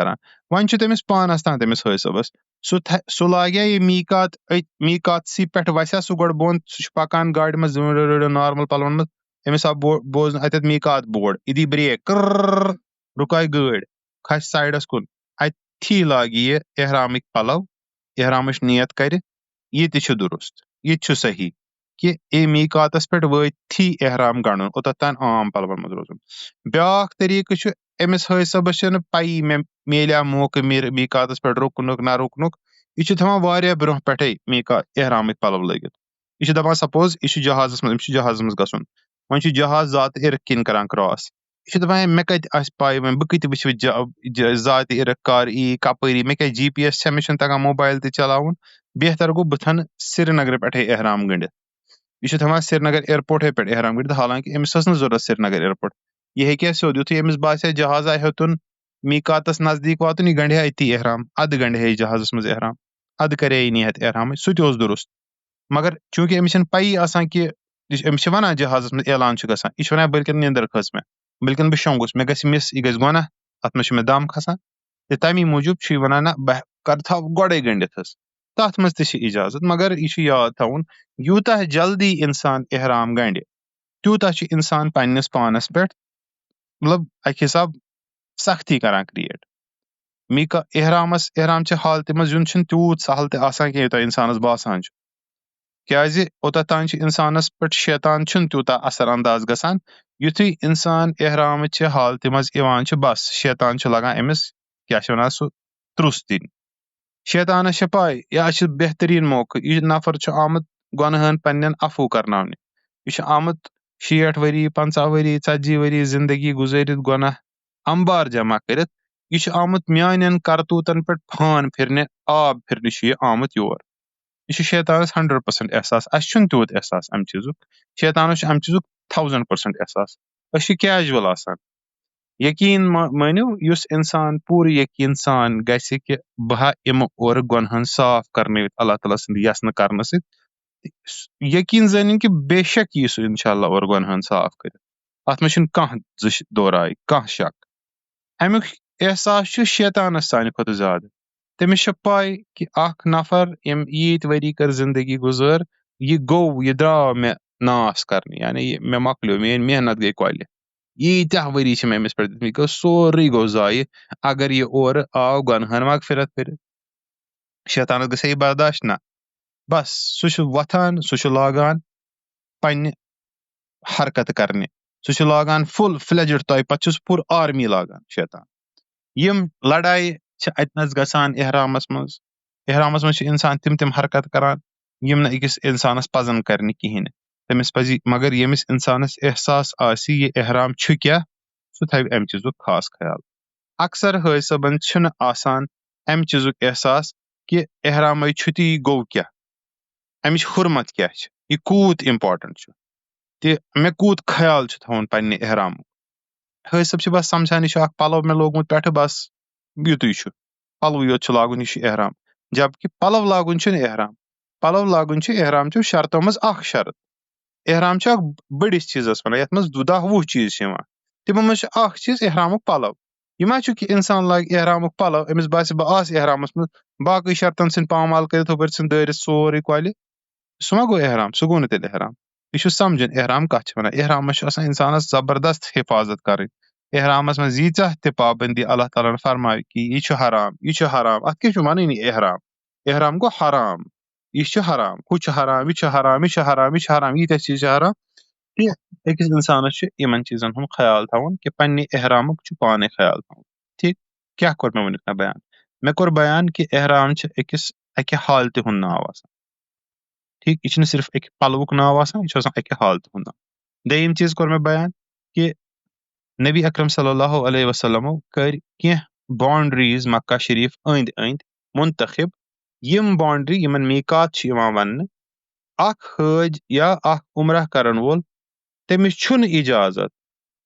وۄنۍ چھُ تٔمِس پانس تام، تٔمِس حٲج صٲبس، سُہ لاگیا یہِ میٖقاتسٕے پٮ۪ٹھ وسیا سُہ گۄڈٕ بۄن، سُہ چھُ پکان گاڑِ منٛز نارمل پلون منٛز، أمِس آو بوزنہٕ اتٮ۪تھ میٖقات بورڈ، یہِ دی بریک، کٕرر، رُکایہِ گٲڑۍ، کھسہِ سایڈس کُن، اتھی لاگہِ یہِ احرامٕکۍ پلو، احرامٕچ نیت کرِ. یہِ تہِ چھُ درست، یہِ تہِ چھُ صحیح کہِ میٖقاتس پٮ۪ٹھ وٲتتھی احرام گنڈُن، اوٚتتھ تام عام پلون منٛز روزُن. بیاکھ طریٖقہٕ چھُ، أمِس حٲج صٲبس چھنہٕ پیی مےٚ میلیٛا موقعہٕ میٖقاتس پٮ۪ٹھ رُکنُک نہ رُکنُک. یہِ چھُ تھاوان واریاہ برونٛہہ پٮ۪ٹھے احرامٕکۍ پلو لٲگِتھ. یہِ چھُ دپان سپوز یہِ چھُ جہازس منٛز، أمِس چھُ جہازس منٛز گژھُن، وۄنۍ چھُ جہاز ذات عرق کِنۍ کران کراس. یہِ چھُ دپان مےٚ کتہِ آسہِ پاے، وۄنۍ بہٕ کۭتہِ وٕچھِ ذات عرق کر یی، کپٲری، مےٚ کیٛاہ GPS چھا، مےٚ چھُنہٕ تگان موبایل تہِ چلاوُن. بہتر گوٚو بہٕ تھنہٕ سرینگرٕ پٮ۪ٹھے احرام گٔنڈِتھ. یہِ چھُ تھاوان سرینگر اِیرپورٹے پٮ۪ٹھ احرام گٔنڈِتھ، حالانکہِ أمِس ٲس نہٕ ضروٗرت سرینگر اِیرپورٹ. یہِ ہیٚکہِ ہا سیوٚد یِتھُے أمِس باسہِ ہا جہاز آیہِ ہیوٚتُن میٖقاتس نزدیٖک واتُن، یہِ گنڈِ ہا أتی احرام، ادٕ گنڈِ ہا یہِ جہازس منٛز احرام، ادٕ کرے یہِ نیت احرامٕچ، سُہ تہِ اوس درست. مگر چوٗنٛکہِ أمِس چھنہٕ پیی آسان کہِ أمِس چھِ ونان جہازس منٛز اعلان چھُ گژھان، یہِ چھُ ونان بٔلکٮ۪ن نِندٕر کھٔژ مےٚ، بٔلکٮ۪ن بہٕ شۄنٛگُس، مےٚ گژھِ مِس، یہِ گژھِ گۄناہ، اتھ منٛز چھُ مےٚ دم کھسان. تہٕ تمی موٗجوٗب چھُ یہِ ونان نہ بہٕ کرٕ تھاو گۄڈے گٔنڈِتھ حظ. تتھ منٛز تہِ چھِ اِجازت، مگر یہِ چھُ یاد تھاوُن یوٗتاہ جلدی اِنسان احرام گنڈِ، تیوٗتاہ چھُ اِنسان پننِس پانس پٮ۪ٹھ مطلب اکہِ حساب سختی کران کریٹ. احرام چہِ حالتہِ منٛز یُن چھُنہٕ تیوٗت سہل تہِ آسان کینٛہہ یوٗتاہ اِنسانس باسان چھُ. کیٛازِ اوٚتتھ تام چھُ اِنسانس پٮ۪ٹھ شیطان چھُنہٕ تیوٗتاہ اثر انداز گژھان یُتھُے اِنسان احرامہٕ چہِ حالتہِ منٛز یِوان چھُ بس شیطان چھُ لگان أمِس کیٛاہ چھِ وَنان سُہ ترٛوٚس دِنہِ. شیطانس چھےٚ پاے یہِ چھُ بہتریٖن موقعہٕ، یہِ نفر چھُ آمُت گۄنہَن پننٮ۪ن عفوٗ کرناونہِ. یہِ چھُ آمُت 60 ؤری 50 ؤری 40 ؤری زندگی گُزٲرِتھ گۄناہ امبار جمع کٔرِتھ. یہِ چھُ آمُت میانٮ۪ن کرتوٗتن پٮ۪ٹھ فان پھِرنہِ آب پھِرنہِ چھُ یہِ آمُت یور. یہِ چھُ شیطانس 100% احساس. اَسہِ چھُنہٕ تیوٗت احساس امہِ چیٖزُک. شیطانس چھُ امہِ چیٖزُک 1000% احساس. أسۍ چھِ کیجوَل آسان. یقیٖن مٲنِو یُس اِنسان پوٗرٕ یقیٖن سان گژھِ کہِ بہٕ یِمہٕ اورٕ گۄنہن صاف کرنٲوِتھ اللہ تعالیٰ سٕنٛدِ یژھنہٕ کرنہٕ سۭتۍ. یقیٖن زٲنِن کہِ بے شک یی سُہ انشاء اللہ اورٕ گۄنہن صاف کٔرِتھ. اَتھ منٛز چھُنہٕ کانٛہہ دورایہِ کانٛہہ شک. امیُک احساس چھُ شیطانس سانہِ کھۄتہٕ زیادٕ. تٔمِس چھےٚ پاے کہِ اکھ نفر ییٚمۍ ییٖتۍ ؤری کٔر زندگی گُزٲر یہِ گوٚو یہِ درٛاو مےٚ ناس کرنہِ یعنی مےٚ مۄکلیو میٲنۍ محنت گٔے کۄلہِ. ییٖتیاہ ؤری چھِ مےٚ أمِس پٮ۪ٹھ دِتمٕتۍ یہِ گوٚو سورُے گوٚو ضایہِ اگر یہِ اورٕ آو گۄنہن مغفرت کٔرِتھ. شیطانس گژھِ یہِ برداشت نہ. بس سُہ چھُ وۄتھان سُہ چھُ لاگان پننہِ حرکتہٕ کرنہِ. سُہ چھُ لاگان فُل فلیجڈ تۄہہِ پتہٕ چھُ سُہ پوٗرٕ آرمی لاگان شیطان. یِم لڑایہِ چھِ اتنس گژھان احرامس منٛز. احرامس منٛز چھُ اِنسان تِم حرکت کران یِم نہٕ أکِس اِنسانس پزن کرنہِ کِہینۍ نہٕ. تٔمِس پزِ مگر ییٚمِس اِنسانس احساس آسہِ یہِ احرام چھُ کیٛاہ سُہ تھاوِ امہِ چیٖزُک خاص خیال. اکثر حٲج صٲبن چھُنہٕ آسان امہِ چیٖزُک احساس کہِ احرامٕے چھُ تہٕ یہِ گوٚو کیٛاہ، امِچ حُرمت کیٛاہ چھِ، یہِ کوٗت اِمپاٹنٹ چھُ تہِ مےٚ کوٗت خیال چھُ تھاوُن پننہِ احرامُک. حٲج صٲب چھِ بس سمجھان یہِ چھُ اکھ پلو مےٚ لوگمُت پٮ۪ٹھٕ بس یُتُے چھُ پلوٕے یوت چھُ لاگُن یہِ چھُ احرام. جبکہِ پلو لاگُن چھُنہٕ احرام. پلو لاگُن چھُ احرام چیو شرطو منٛز اکھ شرط. احرام چھُ اکھ بٔڑِس چیٖزس وَنان یتھ منٛز 10-20 چیٖز چھِ یِوان. تِمو منٛز چھُ اکھ چیٖز احرامُک پلو. یہِ ما چھُ کہِ اِنسان لاگہِ احرامُک پلو أمِس باسہِ بہٕ آسہٕ احرامس منٛز باقٕے شرطن ژھٕنہِ پامال کٔرِتھ ہُپٲرۍ ژھٕنہِ دٲرِتھ سورُے کۄلہِ. سُہ ما گوٚو احرام. سُہ گوٚو نہٕ تیٚلہِ احرام. یہِ چھُ سمجھُن احرام کتھ چھِ وَنان. احرامس چھُ آسان اِنسانس زبردست حِفاظت کرٕنۍ. احرامس منٛز ییٖژاہ تہِ پابنٛدی اللہ تعالیٰ ہن فرمایہِ کہِ یہِ چھُ حرام یہِ چھُ حرام اتھ کیٛاہ چھُ ونٲنی احرام. احرام گوٚو حرام. یہِ چھُ حرام ہُہ چھُ حرام یہِ چھُ حرام یہِ چھُ حرام یہِ چھُ حرام ییٖتیاہ چیٖز چھِ حرام. أکِس اِنسانس چھُ یِمن چیٖزن ہُنٛد خیال تھاوُن کہِ پننہِ احرامُک چھُ پانے خیال تھاوُن. ٹھیٖک. کیٛاہ کوٚر مےٚ وُنیُک تام بیان؟ مےٚ کوٚر بیان کہِ احرام چھِ أکِس اکہِ حالتہِ ہُنٛد ناو آسان. ٹھیٖک. یہِ چھُنہٕ صرف اکہِ پلوُک ناو آسان یہِ چھُ آسان اکہِ حالتہِ ہُنٛد ناو. دوٚیِم چیٖز کوٚر مےٚ بیان کہِ نبی اکرم صلی اللہ علیہ وسلمو کٔرۍ کینٛہہ باونڈریٖز مکہ شریٖف أنٛدۍ أنٛدۍ منتخب. یِم باونڈری یِمن میٖقات چھِ یِوان وننہٕ. اکھ حٲج یا اکھ عمرہ کرن وول تٔمِس چھُنہٕ اِجازت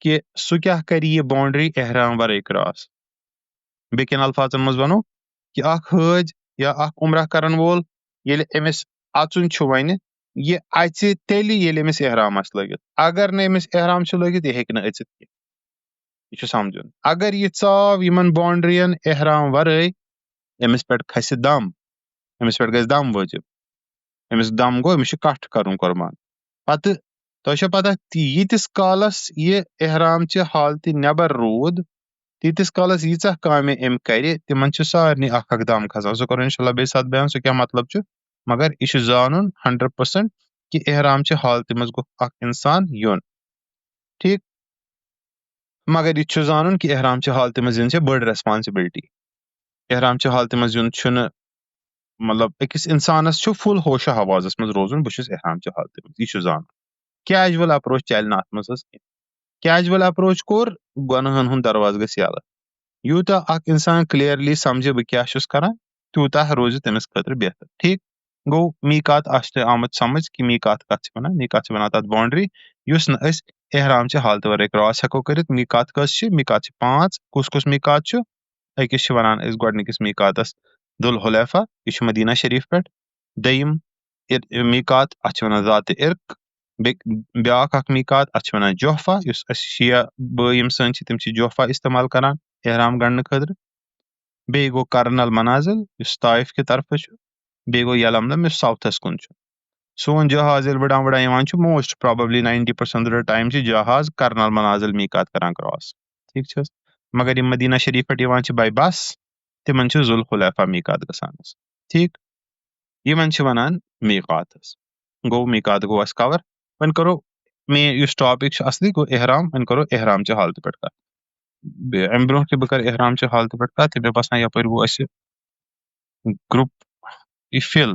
کہِ سُہ کیٛاہ کرِ یہِ باونڈری احرام ورٲے کراس. بیٚیہِ کٮ۪ن الفاظن منٛز ونو کہِ اکھ حٲج یا اکھ عمرہ کرن وول ییٚلہِ أمِس اژُن چھُ وۄنۍ یہِ اژِ تیٚلہِ ییٚلہِ أمِس احرام آسہِ لٲگِتھ. اگر نہٕ أمِس احرام چھُ لٲگِتھ یہِ ہیٚکہِ نہٕ اژِتھ کینٛہہ. یہِ چھُ سمجھُن. اگر یہِ ژاو یِمن باونڈرین احرام ورٲے أمِس پٮ۪ٹھ کھسہِ دم. أمِس پٮ۪ٹھ گژھِ دم وٲجِب. أمِس دم گوٚو أمِس چھُ کٹھ کرُن قۄربان. پتہٕ تۄہہِ چھو پتہ ییٖتِس کالس یہِ احرام چہِ حالتہِ نٮ۪بر روٗد تیٖتِس کالس ییٖژاہ کامہِ أمۍ کرِ تِمن چھُ سارنٕے اکھ اکھ دم کھسان. سُہ کرو انشاء اللہ بیٚیہِ ساتہٕ بیان سُہ کیٛاہ مطلب چھُ. مگر یہِ چھُ زانُن 100% کہِ احرام چہِ حالتہِ منٛز گوٚو اکھ اِنسان یُن. ٹھیٖک. مگر یہِ چھُ زانُن کہِ احرام چہِ حالتہِ منٛز یُن چھِ بٔڑ ریسپانسبلٹی. احرام چہِ حالتہِ منٛز یُن چھُنہٕ مطلب أکِس اِنسانس چھُ فُل ہوشو حواسس منٛز روزُن بہٕ چھُس احرام چہِ حالتہِ منٛز. یہِ چھُ زانُن. کیجوَل اپروچ چلہِ نہٕ اتھ منٛز حظ کینٛہہ. کیجوَل اپروچ کوٚر گۄنہن ہُنٛد دروازٕ گژھِ یَلہٕ. یوٗتاہ اکھ اِنسان کلیرلی سمجھِ بہٕ کیٛاہ چھُس کران تیوٗتاہ روزِ تٔمِس خٲطرٕ بہتر. ٹھیٖک گوٚو. میٖقات آسہِ تۄہہِ آمُت سمجھ کہِ میٖقات کتھ چھِ ونان. میٖقات چھِ ونان تتھ باونڈری یُس نہٕ أسۍ احرام چہِ حالتہٕ ورٲے کراس ہٮ۪کو کٔرِتھ. میٖقات کٔژ چھِ؟ میٖقات چھِ 5. کُس کُس میٖقات چھُ؟ أکِس چھِ ونان أسۍ گۄڈٕنِکِس میٖقاتس دُل حُلیفا یہِ چھُ مدیٖنہ شریٖف پٮ۪ٹھ. دوٚیِم میٖقات اتھ چھِ ونان ذاتِ عرق. بیاکھ اکھ میٖقات اتھ چھِ ونان جوفا یُس أسۍ شِیا بٲے یِم سٲنۍ چھِ تِم چھِ جوفا استعمال کران احرام گنڈنہٕ خٲطرٕ. بیٚیہِ گوٚو کرنل منازل یُس طایف کہِ طرفہٕ چھُ. بیٚیہِ گوٚو یلملم یُس ساوتھس کُن چھُ. سون جہاز ییٚلہِ وٕڑان وٕڑان یِوان چھُ موسٹ پرابیبلی 90% ٹایم چھِ جہاز کرنل منازل میٖقات کران کراس. ٹھیٖک چھِ حظ. مگر یِم مدیٖنہ شریٖف پٮ۪ٹھ یِوان چھِ باے بس تِمن چھُ ذُل حُلیفا میٖقات گژھان حظ. ٹھیٖک. یِمن چھِ ونان میٖقات حظ. گوٚو میٖقات گوٚو اَسہِ کور. وۄنۍ کرو में इस टॉपिक असली को एहराम वन करो एहराम च हालत पे कत अम ब्रोह कि बह कर एहराम च हालत पे कत मे बसान यपर वो ग्रुप फिल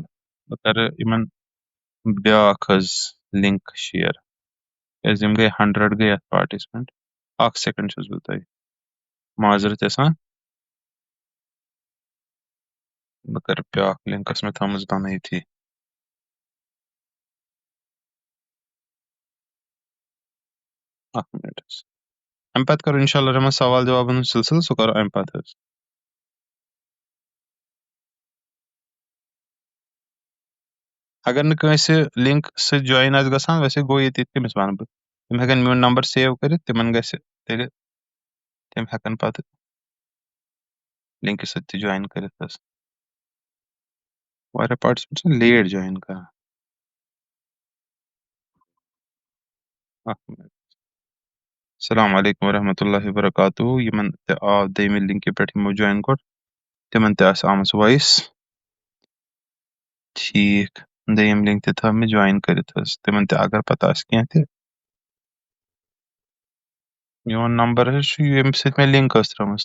बह कर इमन ब्याख लिंक शेयर गई 100 गई पार्टिसिपेंट 1 सेकंड बह तुम माजरत यसान बह कर ब्याख लिंकस में थमज दोनों थी 1 मिनट अम पे करो इंशाल्लाह रहमान सवाल जवाब सिलसिल सह करो अम पे अगर नस लिंक सह ज्वाइन गसान वैसे गो ये तमिस वन बह तम हेकन मोन नंबर सेव कर तिमन तेल तम हेकन पे लिंक सह ज्वाइन कर पार्टिसिपेंट लेट ज्वाइन कर अस्सलाम वालेकुम वरहमतुल्लाहि वबरकातुहू यमन ते आव दम लिंक पे ज्वाइन कर तिमन ते आम वॉइस ठीक दम लिंक ते मे ज्वाइन कर तिमन ते अगर पता कह मोन नंबर ये मे लिंक त्रम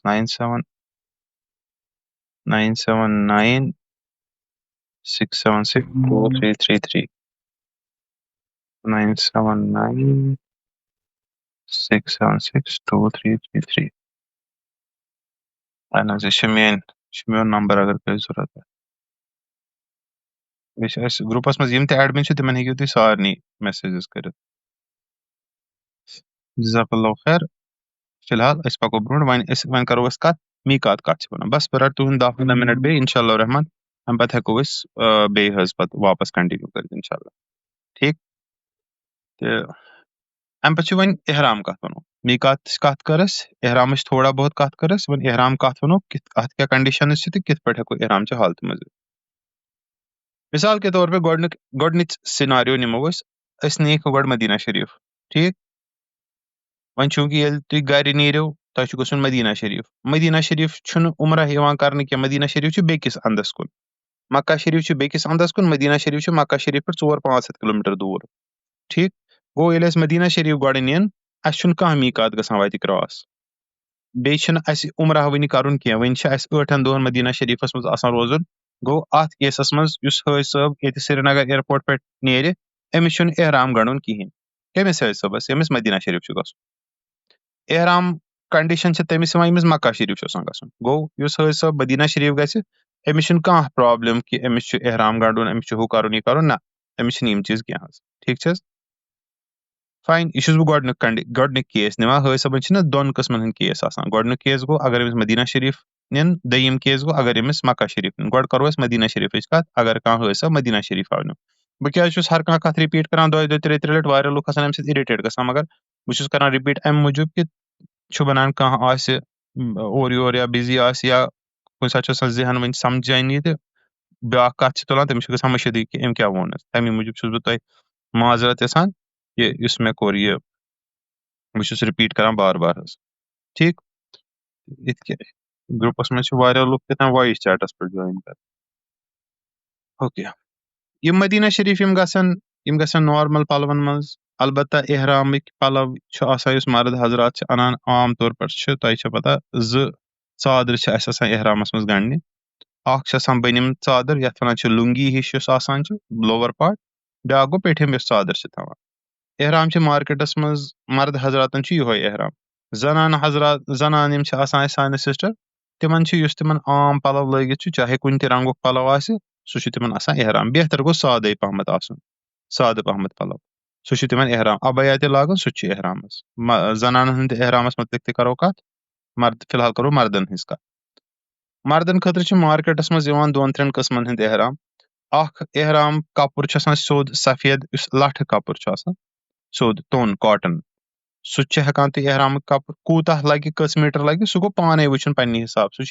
9796762333 9796762333 अहन ये नंबर अगर कह जरूरत ग्रुपस मज एडमिन तिमन हेकू तुम सारनी मैसेजेस कर जज़ाकल्लाहु खैर फिलहाल पको ब्रो वन करो कत मीकात कत बस बह रट तुंद 10-15 मिनट बे इंशाल्लाह रहमान हम पे हेको बे वापस कंटिन्यू कर इंशाल्लाह ठीक तो अम पे वन एहराम कत वनो मीकात कत करस एहराम थोड़ा बहुत कत करस वन एहराम कत वनो अत क्या कंडीशन कित पे हेको एहराम च हालत मज मिसाल के तौर पे गोडनिच सिनारियो निमो नीक गो मदीना शरीफ ठीक वन चूंकि तुम गर नीरो तुम गुन मदीना शरीफ उमरह कर मदीना शरीफ बेकिस अंदस कुन मक्का शरीफ बेकिस अंदस कुन मदीना शरीफ मक्का शरीफ पे 400-500 किलोमीटर दूर ठीक गो ये मदीना शरीफ गो नीन अस कह मीकात गसान वत क्रॉस बे उमरह वन कर वन 8 दोहन मदीना शरीफस मज रोजन गो अत केसस मज हज साहब ये श्रीनगर एयरपोर्ट पे नेर अमिस एहराम गंडुन कहें कमिस हज साहबस यमिस मदीना शरीफ गो एहराम कंडीशन तमिस यमिस मक्का शरीफ गसन गो हज साहब मदीना शरीफ ग अमिस कह प्रॉब्लम कि अमिस एहराम गंडुन अमिस हु कर यह कर ना अमिस चीज कह ठीक फाइन यह बह गोडनिक केस निवान हज साहबन दोन किस्मन हंद केस गोडनिक केस गो अगर अमिस मदीना शरीफ निन दय्यम केस गो अगर अमिस मक्का शरीफ निन गो करो मदीना शरीफ कत अगर कह हज साहब मदीना शरीफ आव बह क्या हर कह कत रिपीट कर 2-2 3 लट वारिया लुक अम इरिटेट गसान मगर बस कर रिपीट अम मूजूब कि बनान कह और योर या बिजी या कुछ सात जहन वन समझ जाए नी तो ब्या कत तुलान तमिस गसान मशदी कि अम क्या वोन तमी मूजूब बह तुम माजरत यसान ये मे कोर यह बस रिपीट कर बार बार ठीक इत ग्रुपस मज लुक वॉइस चैटस पे ज्वाइन कर ओके ये मदीना शरीफ गसन नॉर्मल पलवन मज अलबत्ता एहरामिक पलव मर्द हजरात अनान आम तौर पर तुम पता चादर एहरामस मज गंडने बनिम चादर ये वन लुंगी हिश लोअर पार्ट ब्या गो पेठिम चादर थवान एहराम मार्केटस मज मर्द हजरातन यो एहराम जनान हजरात जनान यम सान सिस्टर तिमन तिमन आम पलव लगित चाहे कुन रंगुक पलव सह तिमन एहराम बेहतर गो सादे पहमत साद पहमत पलव सह तिमन एहराम अबया लागन सह एहराम जनान हंद एहरामस मतलब करो कत मर्द फिलहाल करो मर्दन हज कत मर्दन खतर मार्केटस मज 2-3 किस्मन हंद एहराम एहराम कपुर सोद सफेद लठ कपुर सोद तोन कॉटन सह हेकान तुम एहराम कपुर कूत लगे कस मीटर लगे सह गो पाने वुचन पन्ने हिसाब सह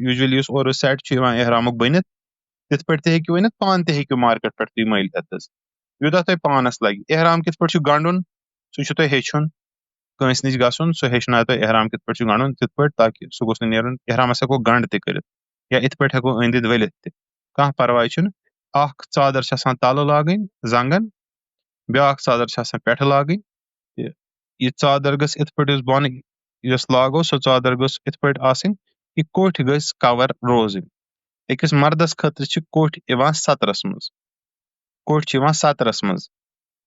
यूजुअली और सेट एहरामुक बनित तिथ पे वन पान तू मार्केट पे तुम मल यूता तुम पानस लगे एहराम कित पे गंडुन सह तुम हेचुन कंस नश गसन सह हेचना तुम एहराम कित पे गंडुन तिथ पे ताकि सह गोस नेरुन एहरामस हेको गंड कर या इत पे हेको अंद वलित कह परवाय चादर तल लागन जंगन ब्या चादर पे लागन ये चादर गस इत पट बन यस लागो सो चादर गस इत पट आसिन कि कोठ गस कवर रोजन अकिस मर्दस खतर छ कोठ इवान सतरस मज कोठ छ इवान सतरस मज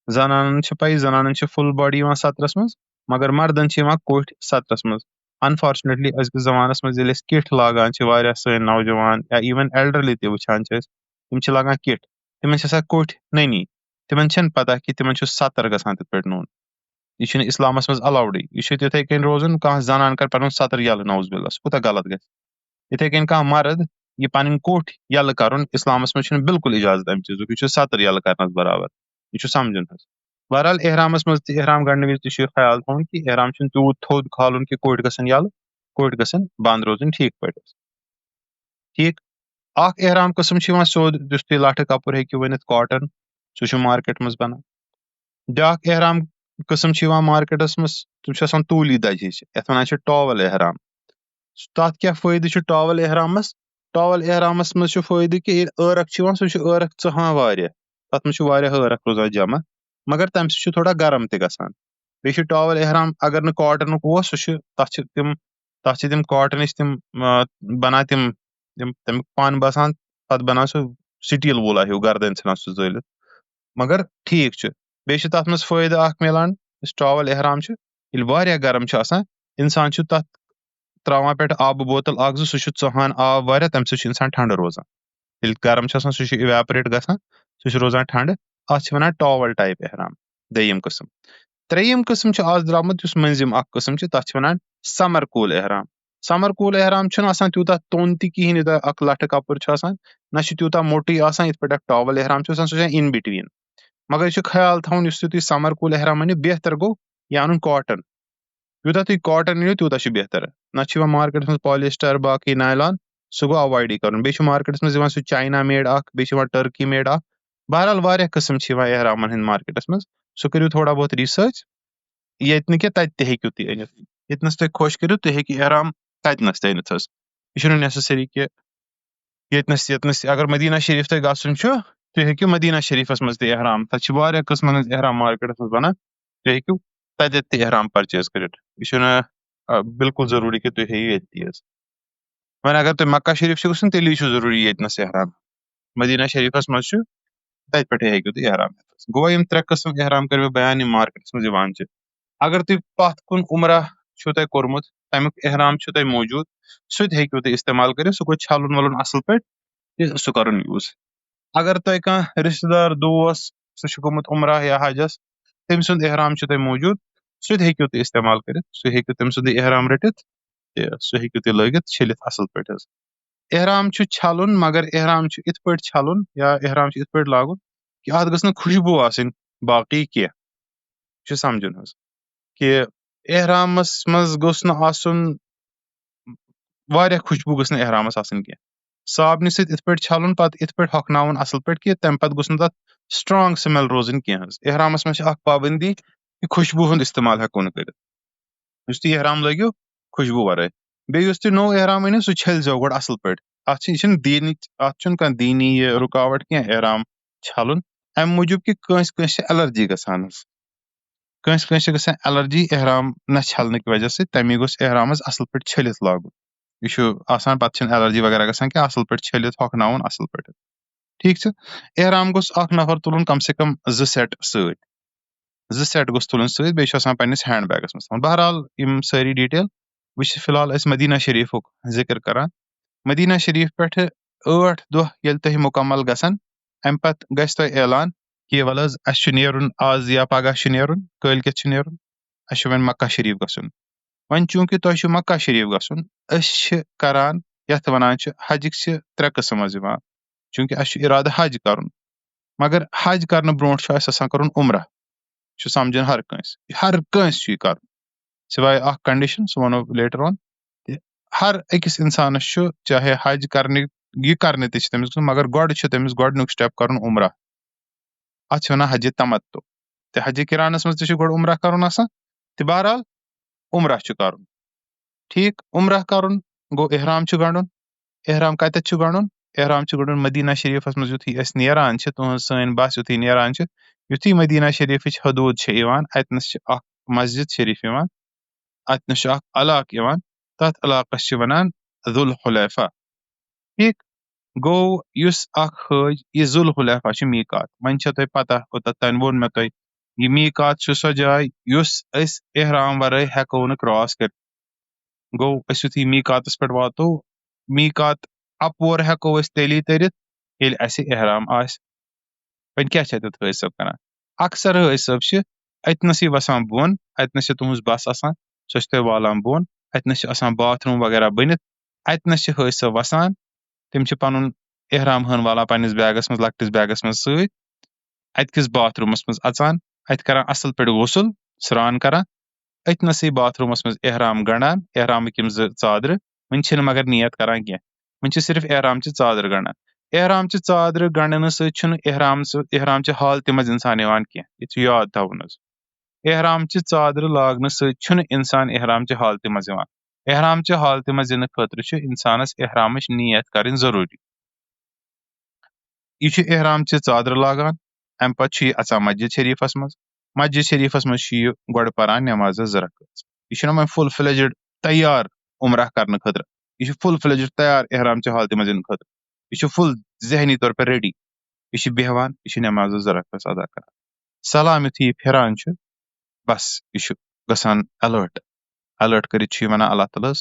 जनानन छ पई जनानन छ फुल बॉडी इवान सतरस मज मगर मर्दन छ इवान कोठ सतरस मज अनफॉर्चुनेटली अजकिस जमानस मज येले किट लागान छ वारिया सन नौजवान या इवन एल्डरली ते वुछान छ तिम छ लागान किट तिमन छ कोठ ननी तिमन छन पता कि तिमन छ सतर गसान तित पट नून यह इस्लामस मज अलाउड यह तिथे कन रोजन कह जनान कर पन सतर यल नौजबिल्ला कुत गलत ग इथे कन कह मर्द यह पन कोठ यल कर इस्लामस मज बिल्कुल इजाजत अम चीज यह सतर यल कर बराबर यह समझन बहरहाल एहरामस मज एहराम गंड विज ख्याल थोन कि एहराम तूत थोद खालुन कि कोठ गसन यल कोठ गसन बंद रोजन ठीक पे ठीक अख एहराम कस्म सोद जिस तुम लठ कपुर हेकि वनित कॉटन सह मार्केट मज बना ब्याक एहराम कस्म मार्केटस मज तुम तूली दज यथ वन टॉवल एहराम तथ क्या फायदे टॉवल एहरामस मज फायदे कि ٲरक सह ٲरक चहान वारिया तथ मज ٲरक रोजान जमा मगर तम थोड़ा गरम ते गसान बे टॉवल एहराम अगर न कॉटन सह तथ तिम कॉटन तिम बना तिम तमिक पन बसान पत बना सह स्टील वूला हिू गर्दन सान सह जलित मगर ठीक बे तथ मज फायदे मिलान टॉवल एहराम वारिया गरम इंसान तथ त्रावान पे आब बोतल सह चहान आब वारिया तम इंसान ठंड रोजान ये गरम सह इवेपोरेट गसान सह रोजान ठंड अत वन टॉवल टाइप एहराम दोयम किस्म त्रेयम किस्म आज द्रामुत मंजिम किस्म तथ वन समर कूल एहराम तूता तोन तहन यूता लठ कपुर ना तूता मोटी इत पे टॉवल एहराम सह इन बिटवीन मगर यह ख्याल थवन तुम समर कूल एहराम अनु बेहतर गो यह अन कॉटन यूता तुम कॉटन अनु तूता बेहतर ना मार्केट मज पॉलिस्टर बाकी नायलॉन सह गो अवॉइड कर बे मार्केट मज सह चाइना मेड बे टर्की मेड बहरहाल वारिया किस्म एहरामन हंद मार्केटस मज सह करू थोड़ा बहुत रिसर्च ये तत हेकू तुम अनित यतनस तुम खुश करू तुम हेकि एहराम ततनस अनित यह नेसेसरी कि यतनस अगर मदीना शरीफ तुम गसन तुम हेकू मदीना शरीफस मज एहराम तत वारिया किस्मन हंद एहराम मार्केटस मज बना तुम हेकू तत एहराम परचेज कर बिल्कुल जरूरी कि तुम हेयू ये वन अगर तुम मक्का शरीफ गसन तेल जरूरी यतनस एहराम मदीना शरीफस मज तत पे हेकू तुम एहराम गो यम त्रे किस्म एहराम कर बयान मार्केटस मज अगर तुम पथ कुन उमरा तुम कोर्मुत तमुक एहराम तुम मौजूद सह हेकू तुम इस्तेमाल कर सह गो छलुन वलुन असल पे सह कर यूज अगर तुम कह रिश्तेदार दोस्त सह गोमुत उमरा या हजस तम सुंद एहराम तुम मौजूद सह हेकू तुम इस्तेमाल कर सह हेकू तम सुंद एहराम रटित सह हेकू तुम लगित छलित असल पे एहराम छलुन मगर एहराम इत पे छलुन या एहराम इत पे लागुन कि अत गस खुशबू आसिन बाकी कह समझन कि एहरामस मज गोस आसन वारिया खुशबू गस एहरामस आसन कह साबन सत इत पे छलुन पत इत पे हकनाउन असल पे कि तम पत गोस तथ स्ट्रांग स्मेल रोजन कह एहरामस मज पाबंदी कि खुशबू हंद इस्तेमाल हेको कर तुम एहराम लगियो खुशबू वर बे तुम नो एहराम अनो सह छल जो गो असल पे अत दीनी रुकावट कह एहराम छलुन अम मूजूब कि कंस एलर्जी गसान कंस गसान एलर्जी एहराम न छलने की वजह से तमी गोस एहराम असल पे छलित लागुन यह आसान पत एलर्जी वगैरह गसान कि असल पे छलित हकनाउन असल पे ठीक एहराम गोस नफर तुलन कम से कम सेट गोस तुलन सत बे पन्निस हैंड बैगस मज बहरहाल यम सारी डिटेल वो फिलहाल मदीना शरीफ जिक्र करान मदीना शरीफ पे 8 दह ये तुम मुकम्मल गसन अम पत गस तुम ऐलान कि वल नेरुन आज या पगह नेरुन कलकत नेरुन वन मक्का शरीफ गसन वन चूंकि तुम मक्का शरीफ गसन करान यथ वनान हजिक 3 किस्म चूंकि इरादा हज कर मगर हज कर ब्रो कर उमरा समझन हर कंस कर सिवाय कंडीशन सह वनो लेटर ऑन हर अकिस इंसानस चाहे हज करने यह करने तमिस मगर तमिस गोडनुक स्टेप कर उमरा अत वन हज तमत्तु तो हज किरानस मज गो उमरा कर बहरहाल उमरा कर ठीक उमरा कर गो एहराम गंडुन एहराम कत गंडुन एहराम गंडुन मदीना शरीफस मज युथी सान तुहद सन बस युथी सान युथी मदीना शरीफ हदूद अतनस मस्जिद शरीफ यिवान अतन छ अख इलाक यिवान तथ इलाकस छ वनान जुल हुलैफा ठीक गो युस अख हज ये जुल हुलैफा छ मीकात वन छ तय पता ओतन वोन मे तय ये मीकात छ सो जाय युस अस इहराम वरै हेको न क्रॉस कर गो अस युथी मीकातस पे वातो मीकात अपोर हेको अस तेली तरित येल अस इहराम आस वन क्या छ तत हज सब करन अक्सर हज सब छ अतनस वसान बोन अतनस तुहस बस आसान सो तय वालान बोन अतनस आसान बाथरूम वगैरह बनित अतनस हज सब वसान तिम छ पनुन इहराम हन वाला पन्निस बैगस मज लक्टिस बैगस मज सत अतकिस बाथरूमस मज अचान अत करान असल पे गुसल स्रान करान अतनस बाथरूमस मज इहराम गंडान इहराम किम चादर वन छ मगर नियत करान क्या वन छ सिर्फ इहराम च चादर गंडान इहराम च चादर गंडन सत इहराम च हालत मज इंसान यवान क्या ये याद थवन इहराम च चादर लागन सत इंसान इहराम च हालत मज यवान इहराम च हालत मज इन खतर छ इंसानस इहरामच नियत करन जरूरी यह इहराम च चादर लागान अम पे अचान मस्जिद शरीफस मज गोड परान नमाज जरक यह वो फुल फ्लेजड तैयार उमरा करने खतर यह फुल फ्लेजड तैयार इहराम च हालत मज इन खतर यह फुल जहनी तौर पर रेडी यह बेहवान यह नमाज जरक अदा कर सलाम युथ यह फिरान बस यह गसान अलर्ट कर अल्लाह ताला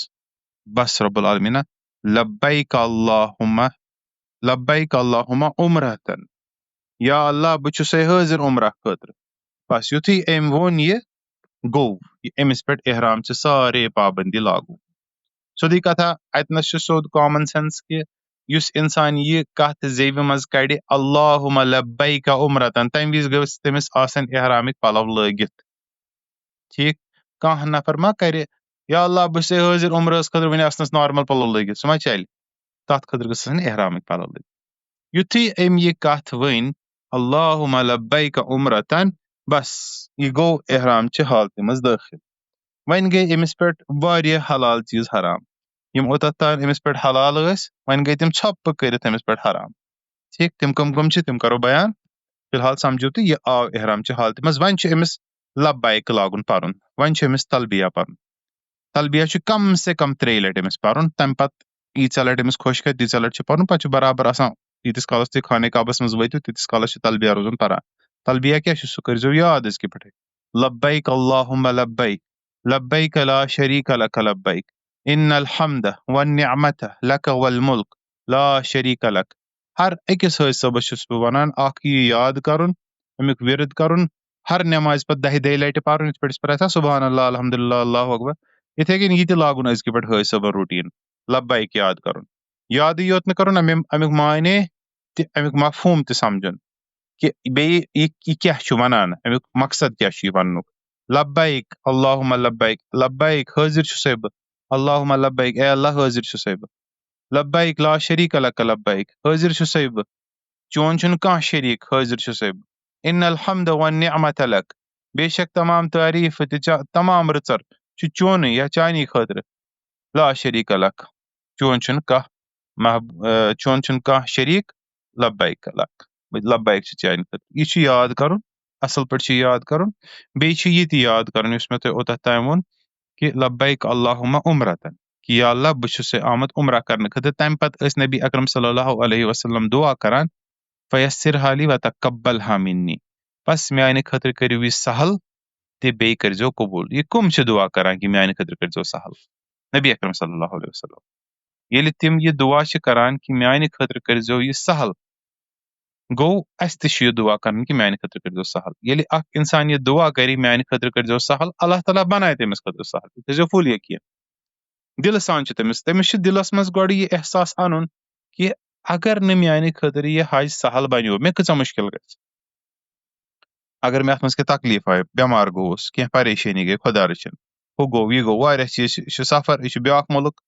बस रब्बुल आलमीना लब्बैक अल्लाहुम्मा उम्रतन या अल्लाह बह हाजिर उम्र खतर बस युथी अम वोन यह गो अमिस पे इहराम च सारे पाबंदी लागू सोदी कथा अतनस सोद कॉमन सेंस कि युस इंसान यह कत जेब मज कड़ अल्लाहुम्मा लब्बैक उम्रतन तम विज गस तमिस आसन इहरामिक पलव लगित ठीक कह नफर मा कर या अल्लाह बह हाजिर उम्रस खतर वन आसनस नॉर्मल पलव लगित सह मा चल तथ खतर गस इहरामिक पलव लगित युथी अम यह कथ वन अल्लाहुम्मा लब्बैक उम्रतन बस यह गो इहराम च हालत मज दाखिल वन गई अमिस पे वारिया हलाल चीज हराम यम ओतत तान अमिस पे हलाल वन गई तिम छप कर अमिस पे हराम ठीक तिम कम तिम करो बयान फिलहाल समझो तो यह आव इहराम च हालत मज वन अमिस लब्बैक लागुन पर्न वन अमिस तलबिया पर्न तलबिया कम से कम 3 लट अमिस पर्न तम पत ईच लट अमिस खुश कर तीच लट पर्न पे बराबर आसान तीस कालस तुम खाने काबस मज वो तीस कालस तलबिया रोजन परान तलबिया क्या सह कर याद अजक पे लब्बैक अल्लाहुम्मा लब्बैक लब्बैक ला शरीक लक लब्बैक इन्नल हम्द वन्निअमत लक वल मुल्क ला शरीक लक हर अकिस हज सबस बह वनान यह याद करुन अमुक विरद करुन हर नमाज पे 10 लट पर्न इत पे पता सुबहान अल्लाह अल्हम्दुलिल्लाह अल्लाहु अकबर इथे कन यह लाग अजक पे हज सब रूटीन लब्बैक याद करुन याद योत न करुन अमुक मायने अमुक मफहूम त समझन कि बे यह क्या वनान अमुक मकसद क्या वनुक लब्बैक अल्लाहुम्मा लब्बैक लब्बैक हाजिर छुसे बह अल्लाहुम्मा लब्बैक ए अल्लाह हाजिर छुसे बह लब्बैक ला शरीक लक लब्बैक हाजिर छुसे बह चोन छुन कह शरीक हाजिर छुसे बह इन्नल हम्द वन्निअमत लक बेशक तमाम तारीफ तमाम रचर चोन या चानी खतर ला शरीक लक चोन छुन कह शरीक लब्बैक लक लब्बैक चान खतर यह याद करुन असल पे याद करुन बे यह याद करुन मे तुम ओत ताम वो कि लब्बैक अल्लाहुम्मा उम्रतन कि या अल्लाह बह आमद उम्र करने खतर तम पत नबी अकरम सल्लल्लाहु अलैहि वसल्लम दुआ करान फयस्सिर हाली व तकब्बल हा मिन्नी बस म्याने खतर करियो यह सहल ते बे करजो कबूल यह कम दुआ करान कि म्याने खतर करजो सहल नबी अकरम सल्लल्लाहु अलैहि वसल्लम येले तिम यह दुआ करान कि म्याने खतर करजो यह सहल गो अस यह दुआ कर कि म्याने खतर करजो सहल येले अख इंसान यह दुआ करी म्याने खतर करजो सहल अल्लाह ताला बनाए तमिस खतर सहल थो फुल यकीन दिल सान तमिस दिलस मज गोड़ यह एहसास अन कि अगर न म्याने खतर यह हज सहल बनो मे कचा मुश्किल गस अगर मे अत मज तकलीफ आय बेमार गोस कह परेशानी गई खुदा रचन हु गो यह गो वारिया चीज सफर यह ब्या मुल्क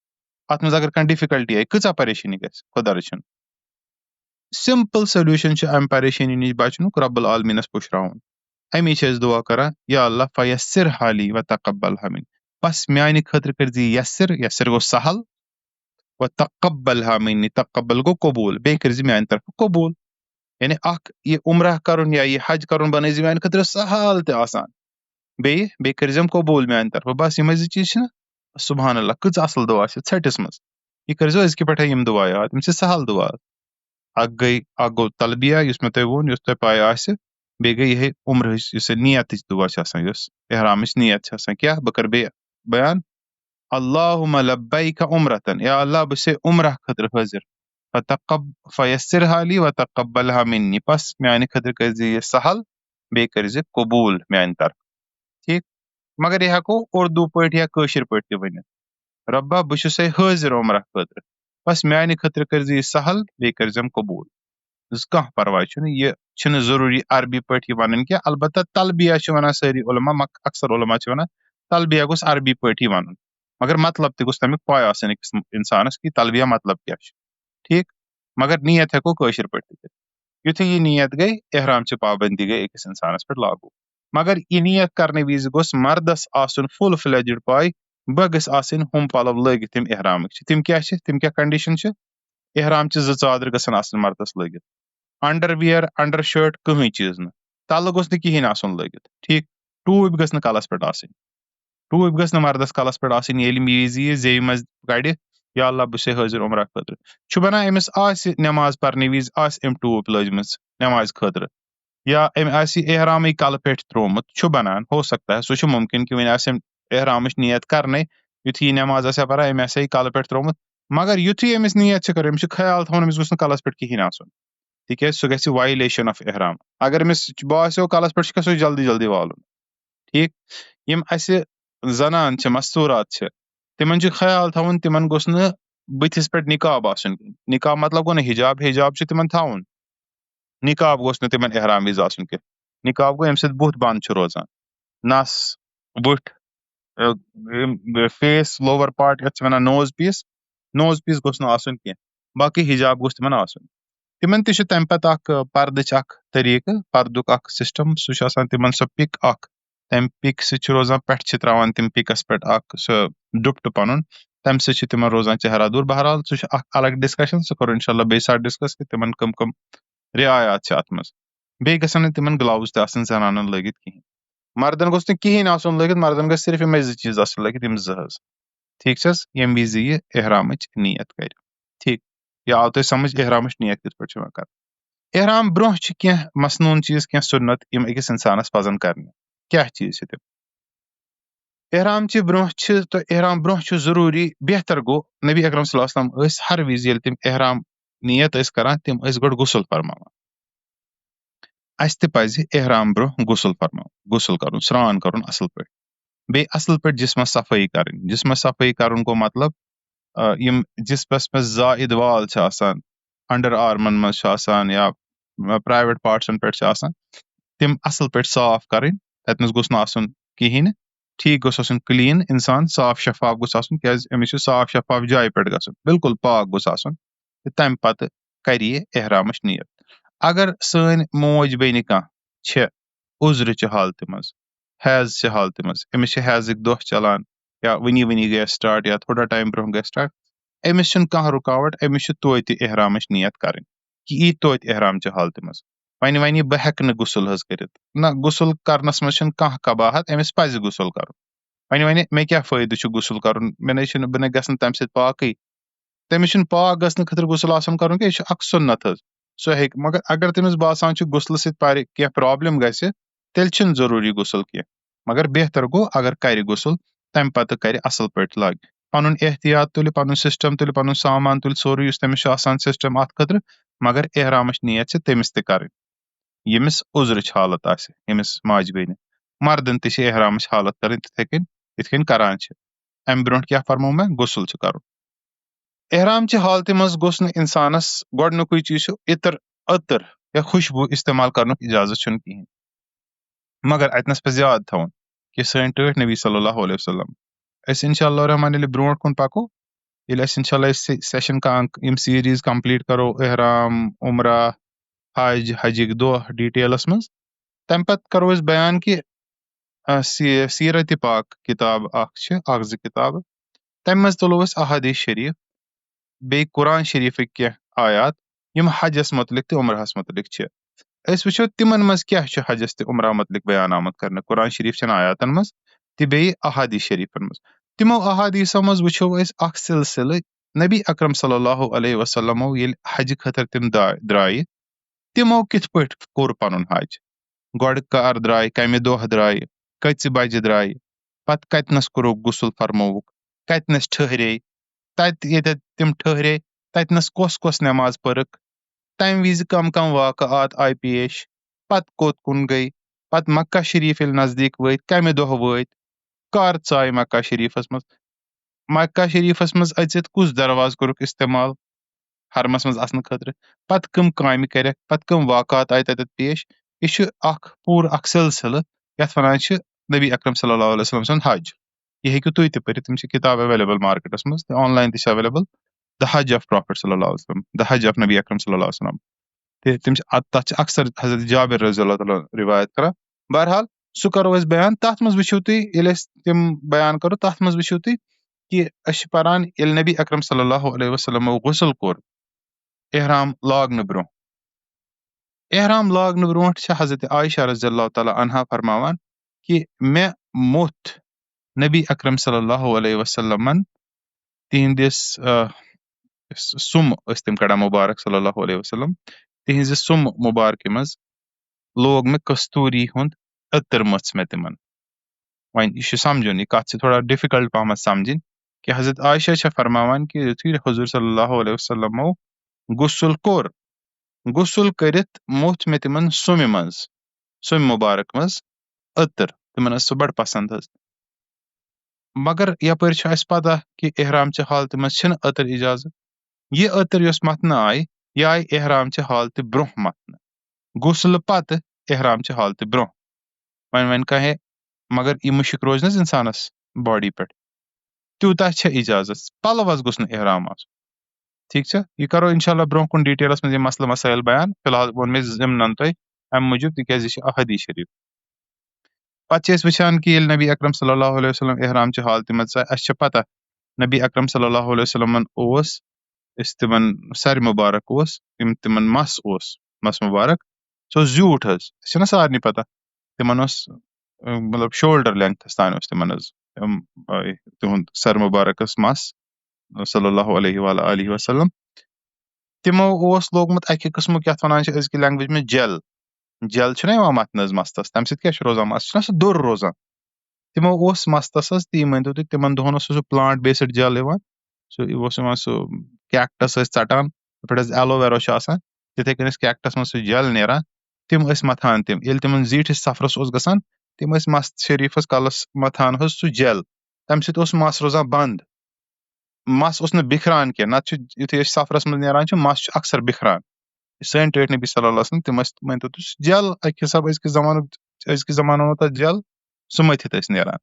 अत मज अगर कह डिफिकल्टी आई कचा परेशानी गस खुदा रचन सिंपल सोल्यूशन अम परेशानी नश बचन रब्बुल आलमीनस पुशरावन अमी दुआ करा या अल्लाह फयस्सिर हाली व तकब्बल हा मिन्नी बस म्याने खतर कर यस्सिर गो सहल व तकब्बल हा मिन्नी तकब्बल गो कबूल बे कर म्याने तरफ कबूल यानी अख ये उम्रह करुन या ये हज करुन बन म्याने खतर सहल ते आसान बेयि करिजम कबूल मेन तरफ बस यम ज चीज सुभान अल्लाह कच असल दुआ छटिस मज यह करिजो अजकि पे यम दुआ याद यम सहल दुआ अख गो तलबिया मे तुम वोन तुम पाय आसि बे गई यह उम्र नियत दुआ एहराम नियत क्या बह कर बयान अल्लाहुम्मा लब्बैक उम्रतन या अल्लाह बह से उम्रह खतर हाजिर फयस्सिरहा ली व तक़ब्बलहा मिन्नी बस म्यान खतर कर यह सहल बे कर कबूल म्यान तरफ ठीक मगर यह हको उर्दू पट या कशिर पट ति वनित रब्बा बह हाजिर उम्रह खतर बस म्यान खतर कर यह सहल बे कर कबूल कह परवाह यह जरूरी अरबी पट वन क्या अलबत्ता तलबिया वन सारी उलमा अक्सर उलमा वन तलबिया गोस अरबी पट वन मगर मतलब तक तमिक पाय अकिस इंसानस कि तलबिया मतलब क्या ठीक मगर नीयत हेको कशिर पट युथी यह नीयत गई एहराम पाबंदी गई अकिस इंसानस पे लागू मगर यह नीयत करने विज गोस मर्दस आसुन फुल फ्लेज्ड पाय बह गस आसिन हम पलव लगित तिम एहराम तिम क्या कंडीशन एहराम ज चादर गसन आसिन मर्दस लगित अंडरवियर अंडर शर्ट कहीं चीज न तल गोस न कहीं आसन लगित ठीक टूप गस कलस पे आसिन टूप गस मर्दस कलस पे आसिन येल मीज यह जे मज गड़ या अल्लाह बह हाजिर उम्र खतर बना अमिस नमाज पढ़ने विज अम टूप लजम नमाज खतर या एहराम कल पे त्रोमुत बनान हो सकता है सह मुमकिन कि वन एहराम नियत करने युथी नमाज पढ़ा अम कल पे त्रोमुत मगर युथी अमिस नियत कर अमिस ख्याल थवन अमिस गोस कलस पे कहीं आसन तिक सह गि वायलेशन ऑफ एहराम अगर अमिस बास्यो कलस पे सह जल्दी जल्दी वालुन ठीक यम जनान मस्तूरात तिमन ख्याल थवन तिमन गोस न बुथिस पे निकाब आसन निकाब मतलब गो न हिजाब हिजाब तिमन थवन निकाब गोस न तिमन एहराम विज आसन के निकाब गो अमि बुथ बंद रोजान नस बुठ फेस लोअर पार्ट ये वन नोज पीस गोस न आसन कह बाकी हिजाब गोस तिमन आसन तिमन तम पे पर्द तरीक पर्दुक सिस्टम सह तिमन सह पिक तम पिक सह रोजान पे त्रावान तिम पिकस पे सह दुपट पन तम सह तिमन रोजान चेहरा दूर बहरहाल सह अलग डिस्कशन सह करो इंशाल्लाह बे साथ डिस्कस कि तिमन कम कम रियायात अत बे गसन तिमन ग्लव्स तन जनानन लगित कहीं मर्दन गोस न कहीं आसन लगित मर्दन गस सिर्फ यम चीज आसन लगित यम जज ठीक यम विज यह एहराम नियत कर ठीक यह आव तुम समझ एहराम नियत कित पे कर एहराम ब्रोह कह मसनून चीज कह सुन्नत यम अकिस इंसानस पजन करने क्या चीज तम एहराम ब्रोह तो एहराम ब्रोह जरूरी बेहतर गो नबी अकरम सल्लल्लाहु अलैहि वसल्लम हर विज ये तम एहराम नियत करान तम गो गुसल फरमावान अस तज एहराम ब्रोह गुसल फरमावन गुसल कर स्नान कर असल पे बे असल पे जिस्म सफाई कर जिस्म सफाई कर गो मतलब यम जिस्मस में जायद वाल अंडर आर्मन मज या प्राइवेट पार्ट्सन पे तिम असल पे साफ कर तथनस गोस न कहीं ठीक गोस क्लीन इंसान साफ शफाफ गोस क्या अमिस साफ शफाफ जाय पे गसन बिल्कुल पाक गोस तम पत कर एहराम नियत अगर सन मोज बेन कह उज्र हालत मज हैज हालत मज अमिस हैजिक दह चलान या वनी वनी गया स्टार्ट या थोड़ा टाइम ब्रोह गया स्टार्ट अमिस कह रुकावट अमिस तोत एहराम नियत कर कि यी तोत एहराम हालत मज वन वन बह हेक गुसल कर ना गुसल करनस मज कह कबाहत अमिस पज गुसल कर वन मे क्या फायदे गुसल कर बह गसन तम सत पाक तमिस पाक गसन खतर गुसल कर यह सुन्नत सह हे मगर अगर तमिस बासान गुसल सह प्रॉब्लम गि तेल जरूरी गुसल कह मगर बेहतर गो अगर कर गुसल तम पत कर असल पे लाग पन एहतियात तुल पन सिस्टम तुल पन सामान तुल सोरे तमिस सिस्टम अत खतर मगर एहराम नियत तमिस कर यमिस उज्र हालत आमिस माज बेन मर्दन त एहराम हालत कर इत करान अम ब्रोह क्या फरमो मैं गुसल कर एहराम हालत मज गोस न इंसानस गोडनुक चीज इतर अतर या खुशबू इस्तेमाल कर इजाजत कहें मगर अतनस पे याद थवन कि सन टठ नबी सल्लल्लाहु अलैहि वसल्लम इंशाअल्लाह रहमान ब्रोह कुन पको इंशाअल्लाह सेशन का सीरीज कंप्लीट करो एहराम उम्रा हज हजिक दह डिटेलस मज तम पत करो बयान कि सीरत पाक किताब किताब तम मज तुलो अहादीस शरीफ बे कुरान शरीफ कह आयात यम हजस मुतलिक तो उम्रहस मुतलिक أسۍ वुचھو तिमन मज क्या छ हजस ते उमरा मुतलिक बयान आमत करने कुरान शरीफ चन आयातन मज ते बेयि अहादीस शरीफन मज तिमो अहादीसो मज वुचो अस अख सिलसिल नबी अकरम सल्लल्लाहु अलैहि वसल्लमो येल हज खतर तिम द्राय तिमो किथ पट कोर पनुन हज गोड कर द्राय कमे दोह द्राय कच बज द्राय पत कतनस करो गुसल फरमोवुक कतनस ठहरे तत ये तिम ठहरे ततनस कोस कोस नमाज परक तम विज कम कम वाकआत आय पेश पत कोत कुन गई पत मक्का शरीफ नजदीक वत कमे दोह वत कर चाय मक्का शरीफस मज अचित कुस दरवाज कोरुक इस्तेमाल हरमस मज आसन खतर पत कम काम करक पत कम वाकआत आय तत पेश यह पूर अख सिलसिल यथ वनान छ नबी अकरम सल्लल्लाहु अलैहि वसल्लम सन हज यह हेकु तुई ते पढ़ित तिम किताब अवेलेबल मार्केटस मज ऑनलाइन ते अवेलेबल द हज ऑफ प्रॉफिट सल्लल्लाहु अलैहि वसल्लम द हज ऑफ नबी अकरम सल्लल्लाहु अलैहि वसल्लम ते तिम तथ अक्सर हजरत जाबिर रज़ी अल्लाह तआला रिवायत करा बहरहाल सु करो अस बयान तथ मज वुचो तुई येल तिम बयान करो तथ मज वुचो तुई कि अश परान येल नबी अकरम सल्लल्लाहु अलैहि वसल्लम गुसल कोर इहराम लागन ब्रो एहराम लागन ब्रोट छ हजरत आयशा रज़ी अल्लाह तआला अन्हा फरमावान कि मे मोथ नबी अकरम सल्लल्लाहु अलैहि वसल्लमन तिहंदिस सुम तिम कड़ा मुबारक सल्लल्लाहु अलैहि वसल्लम तिहंज सुम मुबारक मज लोग मे कस्तूरी हुंद अतर मच मे तिमन वन यह समझुन यह कत थोड़ा डिफिकल्ट पहम समझिन कि हजरत आयशा छ फरमावान कि युथी हुजूर सल्लल्लाहु अलैहि वसल्लम गुसल कोर गुसल करित मोथ मे तिमन सुम मुबारक मज अतर तिमन सह बड़ पसंद हज मगर यपर पता कि एहराम च हालत मज अतर इजाजत यह अतर यस मतन आय यह आय एहराम च हालत ब्रोह मतन गुसल पत एहराम च हालत ब्रोह वन कहे मगर यह मुशिक रोज न इंसानस बॉडी पे तूता इजाजत पलवस गुस एहराम आस ठीक है यह करो इंशाल्लाह ब्रोह कुन डिटेलस मज मसल मसाइल बयान फिलहाल वो मे जिमन तुम अम मूजूब तिकाज यह अहदीस शरीफ पे वुचान कि नबी अकरम सल्लल्लाहु अलैहि वसल्लम एहराम च हालत मज अस पता नबी अकरम सल्लल्लाहु अलैहि वसल्लम तिमन सर मुबारक तिमन मस मुबारक सो ज्यूट हज ना सारे पता तिमन मतलब शोल्डर लेंथस तान तिमन तिहुंद सर मुबारकस मस सल्लल्लाहु अलैहि वसल्लम तिमो लोगमुत अकि किस्मुक यथ वनान अजकि लैंग्वेज में जेल जेल मथन मस्तस तम सह रोजान मस दुर रोजान तिमो मस्तस ती वन तुम तिमन दोहन सह प्लांट बेस्ड जेल सह कैक्टस चटान पे एलोवेरा तिथे कन कैक्टस मज जेल नेरान तिम मथान तिम जीठिस सफरस गसान तिम मस्त शरीफस कलस मथान सह जेल तम सह मस रोजान बंद मस बिखरान कह नत युथे सफरस मज नेरान मस अक्सर बिखरान सन टठ नबी सल्लल्लाहु अलैहि वसल्लम तिम वन तो जेल अक हिसाब अजक जमानो तथ जेल सह मथित नेरान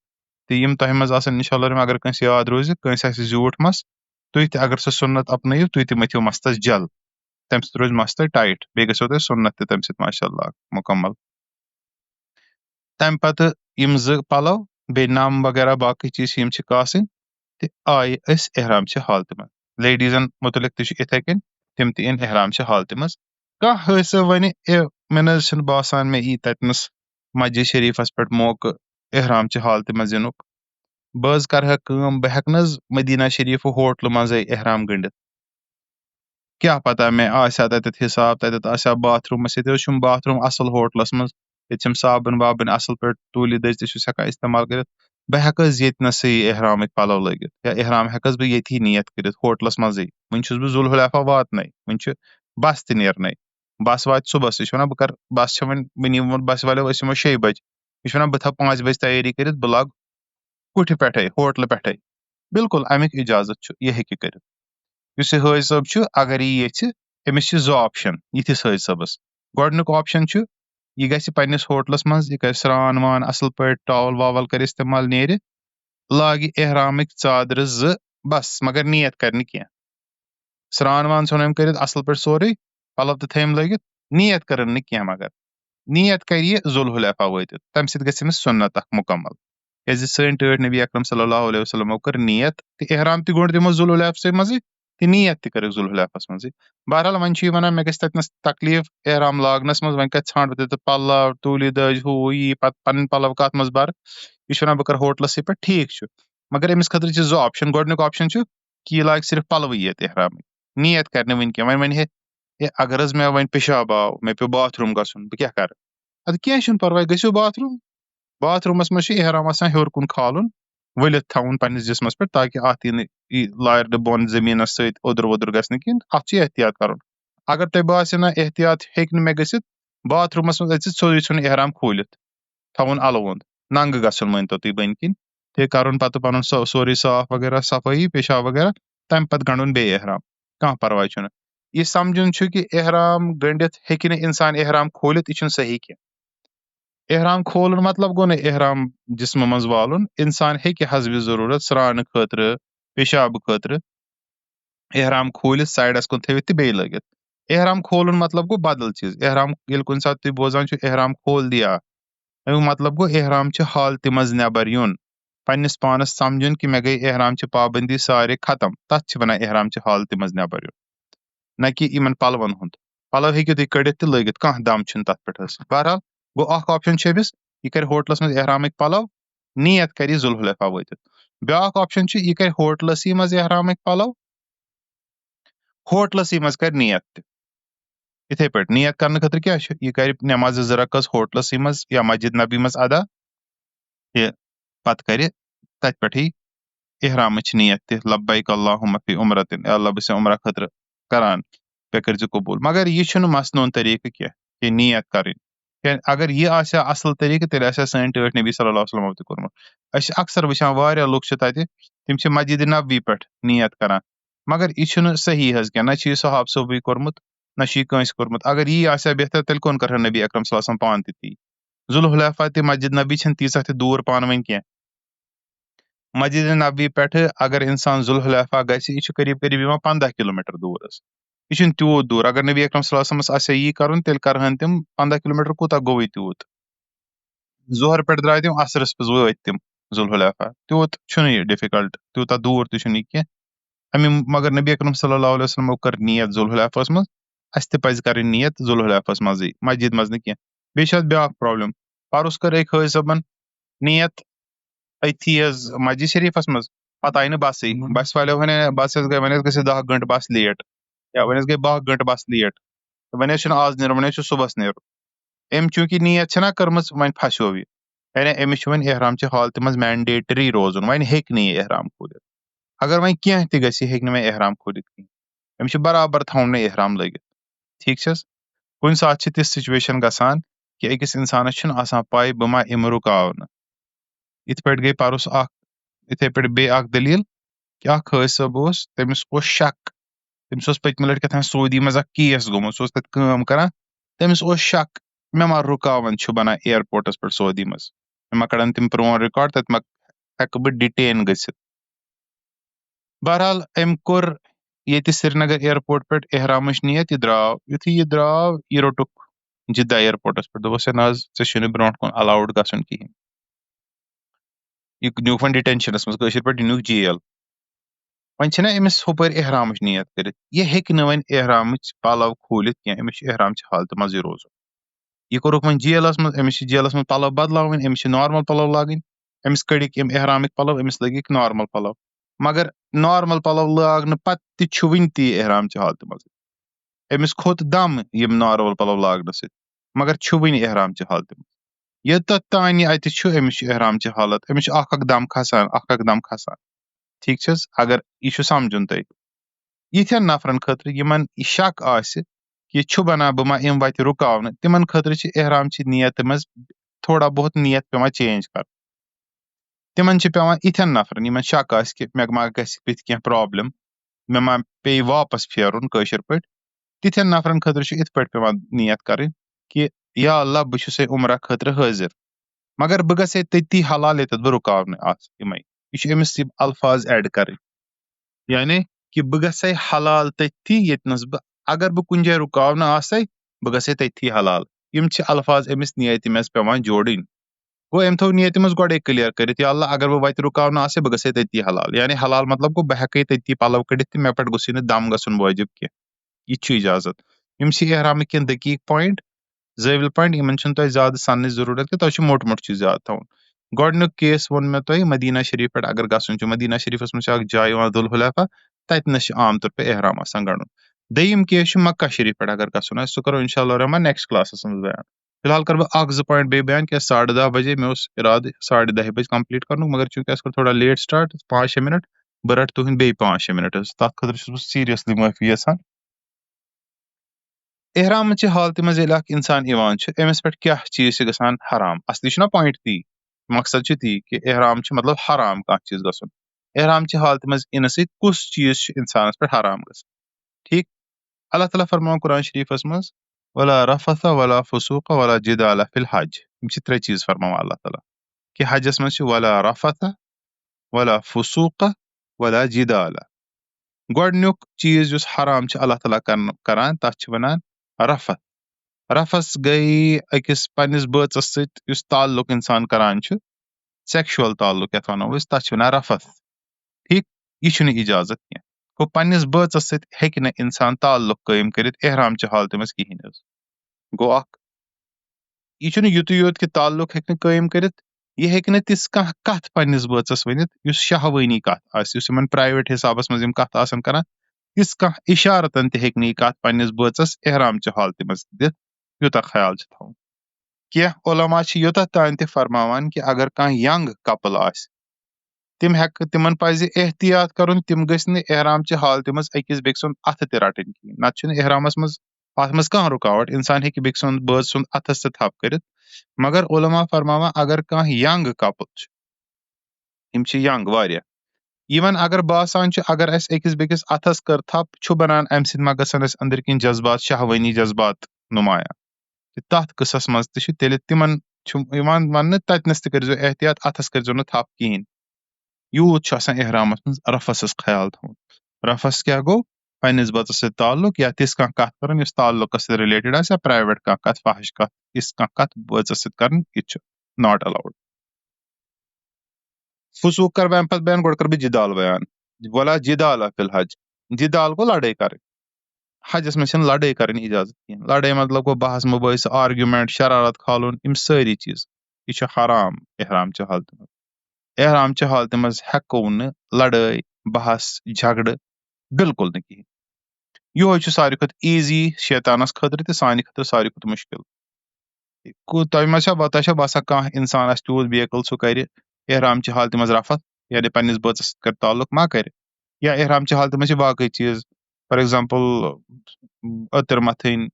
तो यम तह मज इंशाल्लाह अगर कंस याद रोज कंस ज्यूट मस तुम ते अगर सह सुन्नत अपनयु तुम ते मथियो मस्तस जेल तम सह रोज मस्त टाइट बे गो तुम सुन्नत तम सह माशाअल्लाह मुकम्मल तम पत यम पलो बे नम वगैरह बाकी चीज यम कासन ते आय अस एहराम च हालत मज लेडीजन मुतलिक तह इथे कन तिम ते इन एहराम च हालत मज कह हसा वन मे न बासान मे यी ततनस मस्जिद शरीफस पे मौक एहराम च हालत मज इनुक बह कर बह हेक मदीना शरीफ होटल मज एहराम गंडित क्या पता मे आसा तत हिसाब तत आसा बाथरूमस ये बाथरूम असल होटलस मज ये साबन वाबन असल पे तूल दज तक इस्तेमाल कर बह हेस एहराम पलो लगित या एहराम हेकस बह ये नियत कर होटलस मज वन बह जुलहुलैफा वातन वन बस त नेरन बस वात सुबह यह वन बह कर बस वन बस वालो 6 बज यह वन बह 5 बज तैयारी कर बह लग कुठ पे होटल पे बिल्कुल अमिक इजाजत यह हेकि कर हाज सब अगर यह अमिस जो ऑप्शन यिथिस हाज सबस गोडनुक ऑप्शन यह गस पन्निस होटलस मज यह कर स्रान वान असल पे टॉवल वावल कर इस्तेमाल नेर लाग एहरामिक चादर बस मगर नियत कर कह स्रान वान सन कर असल पे सोरे पलव तो थम लगित नियत कर कह मगर नियत कर जुलहुलैफा वात तम सत गस सुन्नत अख मुकम्मल क्या सन टठ नबी अकरम सल्लल्लाहु अलैहि वसल्लम कर नियत तो एहराम त गोड दिमो जुलहुलैफ मज ती नीयत ति करिक ज़ुल्हुलैफस मंज़ बहरहाल वोन छी वनान मे गژھِ ततनस तकलीफ एहराम लागनस मंज़ वोन कत षांड बह पलव तूलि दज हु यी पत पन्न पलव कत मंज़ बर यह वनान बह कर होटलस पे ठीक छु मगर अमिस खतर छ 2 ऑप्शन गोडनुक ऑप्शन छु कि यह लाग सिर्फ पलव येत एहराम नीयत करने वन क्या वोन हे अगर मे वन पेशाब आव मे पे बाथरूम गसुन बह क्या कर अद क्या परवाह गसियो बाथरूमस मज एहराम आसान हेर कुन खालुन वलित थवन पन्निस जिस्मस पे ताकि अत यी लार बोन जमीनस सत ओदुर वोदुर गसन किन अत एहतियात करुन अगर तह बासे ना एहतियात हेक मे गसित बाथरूमस मज अचित सोई छुन एहराम खोलित थवन अलवंद नंग गसुन मानतो तुम बन किन ते करुन पत पनुन सोरी साफ वगैरह सफाई पेशाब वगैरह तम पत गंडुन बे एहराम कह परवाह छुन यह समझुन छु कि एहराम गंडित हेकि न इंसान एहराम खोलित यह सही कह एहराम खोलन मतलब गो न एहराम जिस्म मज वालुन इंसान हेकि हस्ब जरूरत सरान खतर पेशाब खतर एहराम खोलित साइडस कुन थवित तो बे लगित एहराम खोलन मतलब गो बदल चीज एहराम ये कुन सात तुम बोजान छु एहराम खोल दिया अमिक मतलब गो एहराम च हालत मज नेबर युन पन्निस पानस समझुन कि मे गई एहराम च पाबंदी सारे खत्म तथ वनान एहराम च हालत मज नेबर युन न कि इन पलवन हुंद पलव हेकि तुम कड़ित तो लगित कह दम छुन तथ पे बहरहाल गो अख ऑप्शन छ अमिस यह कर होटलस मज एहरामिक पलव नीयत कर ज़ुल्हुलैफा वतित ब्याक ऑप्शन छ यह कर होटलस मज एहरामिक पलव होटलस मज कर नीयत ति इथे पे नीयत करने खतर क्या यह कर नमाज 2 रकअज़ होटलस मज या मस्जिद नबी मज अदा ये पत कर तथ पे एहराम नीयत ति लब्बैक अल्लाहुम्मा फी उम्रतिन अल्लाह बस उम्र खतर करान पे कर कबूल मगर यह मसनून तरीक कह नीयत कर अगर यह असल तरीक तेल सन टठ नबी सल्लल्लाहु अलैहि वसल्लम ति कोरमुत अक्सर वुचान वारिया लुक तत तिम मस्जिद नबवी पे नीयत करान मगर यह सही हज क्या ना सहाब सोबी कोरमुत ना कंस कोरमुत अगर यह बेहतर तेल कौन कर नबी अकरम सल्लल्लाहु अलैहि वसल्लम पान ती ज़ुल्हुलैफा ते मस्जिद नबी तीसा ते दूर पान वन कह मस्जिद नबवी पे अगर इंसान ज़ुल्हुलैफा गह करीब करीब 15 किलोमीटर दूर यह तूत दूर अगर नबी अकरम सल्लल्लाहु अलैहि वसल्लम यी कर तेल करहन तिम 15 किलोमीटर कूत गो तूत जोहर पे द्राय तिम असरस पे वत तिम ज़ुल्हुलैफा तूत यह डिफिकल्ट तूत दूर तुह कह अमी मगर नबी अकरम सल्लल्लाहु अलैहि वसल्लम कर नीयत ज़ुल्हुलैफस मज अस पज कर नीयत ज़ुल्हुलैफस मज मस्जिद मज न कह ब्याक प्रॉब्लम परस कर एक हाज सबन नीयत अथी मस्जिद शरीफस मज पत आई बस बस वाले वन बस गई वन ग 10 घंटे बस लेट या वन गई 12 घंटे बस लेट वन आज नीर वन सुबह नीर अम चूंकि नीयत कर्म वन फसो यानी अमिस वन एहराम च हालत मज मैंडेटरी रोजन वन हेक नी एहराम खोलित अगर वन कह तह हेक वे एहराम खोलित कहीं अमिस बराबर थवन एहराम लगित ठीक कुन सात ति सिचुएशन गसान कि अकिस इंसानस पाई बह मा इम रुकावन इत पे गई परस इथे पे बे दलील कि हाज सब तमिस शक तमिस पतम लट क्या सऊदी मज केस गोमुत सह तत कर तमिस शक मे मा रुकावन बना एयरपोर्टस पे सऊदी मज मे मा कड़न तिम प्रोन रिकॉर्ड तत मा हेक बह डिटेन गसित बहरहाल अम कोर ये श्रीनगर एयरपोर्ट पे एहराम नीयत यह द्राव यह रोटुक जिद्दा एयरपोर्टस पे दोपस ना ऐ ब्रो कुन अलाउड गसन कहें यह नुक वन डिटेंशनस मज पे नुक जेल वन अमिस हुपर एहराम नीयत कर यह हेक वन एहराम पलव खोलित कह अमिस एहराम हालत मज रोज यह कोरुक वन जेलस मज अमिस जेलस मज पलव बदलावन अमिस नॉर्मल पलव लागन अमिस कड़िक एहरामिक पलव अमिस लगिक नॉर्मल पलव मगर नॉर्मल पलव लागन पत वन ती एहराम हालत मज अमिस खोत दम यम नॉर्मल पलव लागन सत मगर वन एहराम हालत मज योत तान अत अमिस एहराम हालत अमिस दम खसान दम खसान ठीक अगर यह समझुन तुम यिथन नफरन खतर यमन शक कि बना बह मा इम वत रुकावन तिमन खतर एहराम नीयत मज थोड़ा बहुत नीयत पे चेंज कर तिमन पे इथन नफरन यमन शक कि मे मा गह प्रॉब्लम मे मा पे वापस फेरुन कशर पे तिथन नफरन खतर इत पे नीयत कर कि या अल्लाह बह उम्र खतर हाजिर मगर बह गसे तती हलाल ये बह रुकावन इमे यह अमिस अल्फाज ऐड कर यानी कि बह गसे हलाल तथी यतनस बह अगर बह कुन जाय रुकावन बह गसे तथी हलाल यम अल्फाज अमिस नियत मज पे जोड़न गो अम थो नियत मज गोडे क्लियर कर या अल्लाह अगर बह वत रुकावन आसे बह गसे तती हलाल यानी हलाल मतलब गो बह हेक तती पलव कड़ित मे पे गुस दम गसन वाजिब कह यह इजाजत यम एहराम कह दकीक पॉइंट ज़ाविल पॉइंट इन ज्यादा सन जरूरत कि तुम मोट मोट चीज ज्यादा थवन गोडनुक केस वो मे तुम मदीना शरीफ पे अगर गसन मदीना शरीफस मज जाय दुल हुलैफा तत आम तौर पे एहराम गड़न दय्यम केस मक्का शरीफ पे अगर गसन सह करो इंशाअल्लाह रहमान नेक्स्ट क्लासस मज बयान फिलहाल कर बह अख पॉइंट बे बयान क्या 10:30 बजे मे इराद 10:30 बजे कंप्लीट कर मगर चूंकि अस थोड़ा लेट स्टार्ट 5-6 मिनट बह रट तुहद बे 5-6 मिनट तथ खतर सीरियसली माफी यसान एहराम हालत मज इंसान अमिस पे क्या चीज गसान हराम असली पॉइंट ती मकसद ती कि एहराम मतलब हराम कह चीज गसन एहराम हालत मज इन कुस चीज इंसान पे हराम ग ठीक अल्लाह ताला फरमान कुरान शरीफस मज वला रफथ वला फसूक वला जिदाल फिल हज त्रे चीज फरमान अल्लाह ताला कि हजस मज वला रफथ वला फसूक वला जिदाल गोडनुक चीज हराम अल्लाह ताला करान तथ वनान रफत रफस गई अकिस पन्निस बचस सत ताल्लुक इंसान करान सेक्शुअल ताल्लुक यथ वनो तथ वनान रफत ठीक यह इजाजत कह गो पन्निस बचस सत हेक न इंसान ताल्लुक कायम कर एहराम हालत मज कहें गो यह युत योत कि ताल्लुक हेक कायम कर यह हेक तिस कह कथ पन्निस बचस वनित शहवानी कथ प्राइवेट हिसाबस मज कथ करान तिस कह इशारतन हेक यह कथ पन्निस बचस एहराम हालत मज दित यूता ख्याल थवन कह उलमा योत तान त फरमान कि अगर कह यंग कपल तिमन पज एहतियात कर तिम गन एहराम हालत मज अकिस बेक सुंद अथ त रटन कह नत एहरामस मज अत मज कह रुकावट इंसान हेक बेक सुंद बच सुंद अथस त थप कर मगर उलमा फरमावा अगर कह यंग कपल यम यंग वारिया इवन अगर बासान अगर अकिस बेकिस अथस कर थप बनान अम सद मा गसन अंदर किन जज्बात शहवानी जज्बात नुमाया तथ कसस मज तेल तिमन वन ततनस कर एहतियात अथस कर थप कहें यूत एहरामस मज रफसस ख्याल थवन रफस क्या गो पन्निस बचस सत ताल्लुक या तिस कह कथ कर ताल्लुक रिलेटेड आ प्राइवेट कह कथ फहश कथ इस कह कथ बचस सत कर यह नॉट अलाउड फसूक कर अम पे बयान गोड कर बह जिदाल बयान वला जिदाल फिल हज जिदाल गो लड़ाई कर हजस में लड़ाई कर इजाजत कह लड़ाई मतलब गो बहस मुबस आर्ग्यूमेंट शरारत खालुन यम सारी चीज यह हराम एहराम हालत मज एहराम हालत मज हेको न लड़ाई बहस झगड़ बिल्कुल न कहें यह सारी खुद ईजी शैतानस खतर तो सान खतर सारी खुद मुश्किल तुम बसा कह इंसान तूत बेकल सह कर एहराम हालत मज रफत यानी पन्निस बचस कर ताल्लुक मा कर या एहराम हालत मज बाकी चीज फॉर एग्जांपल अतर मथन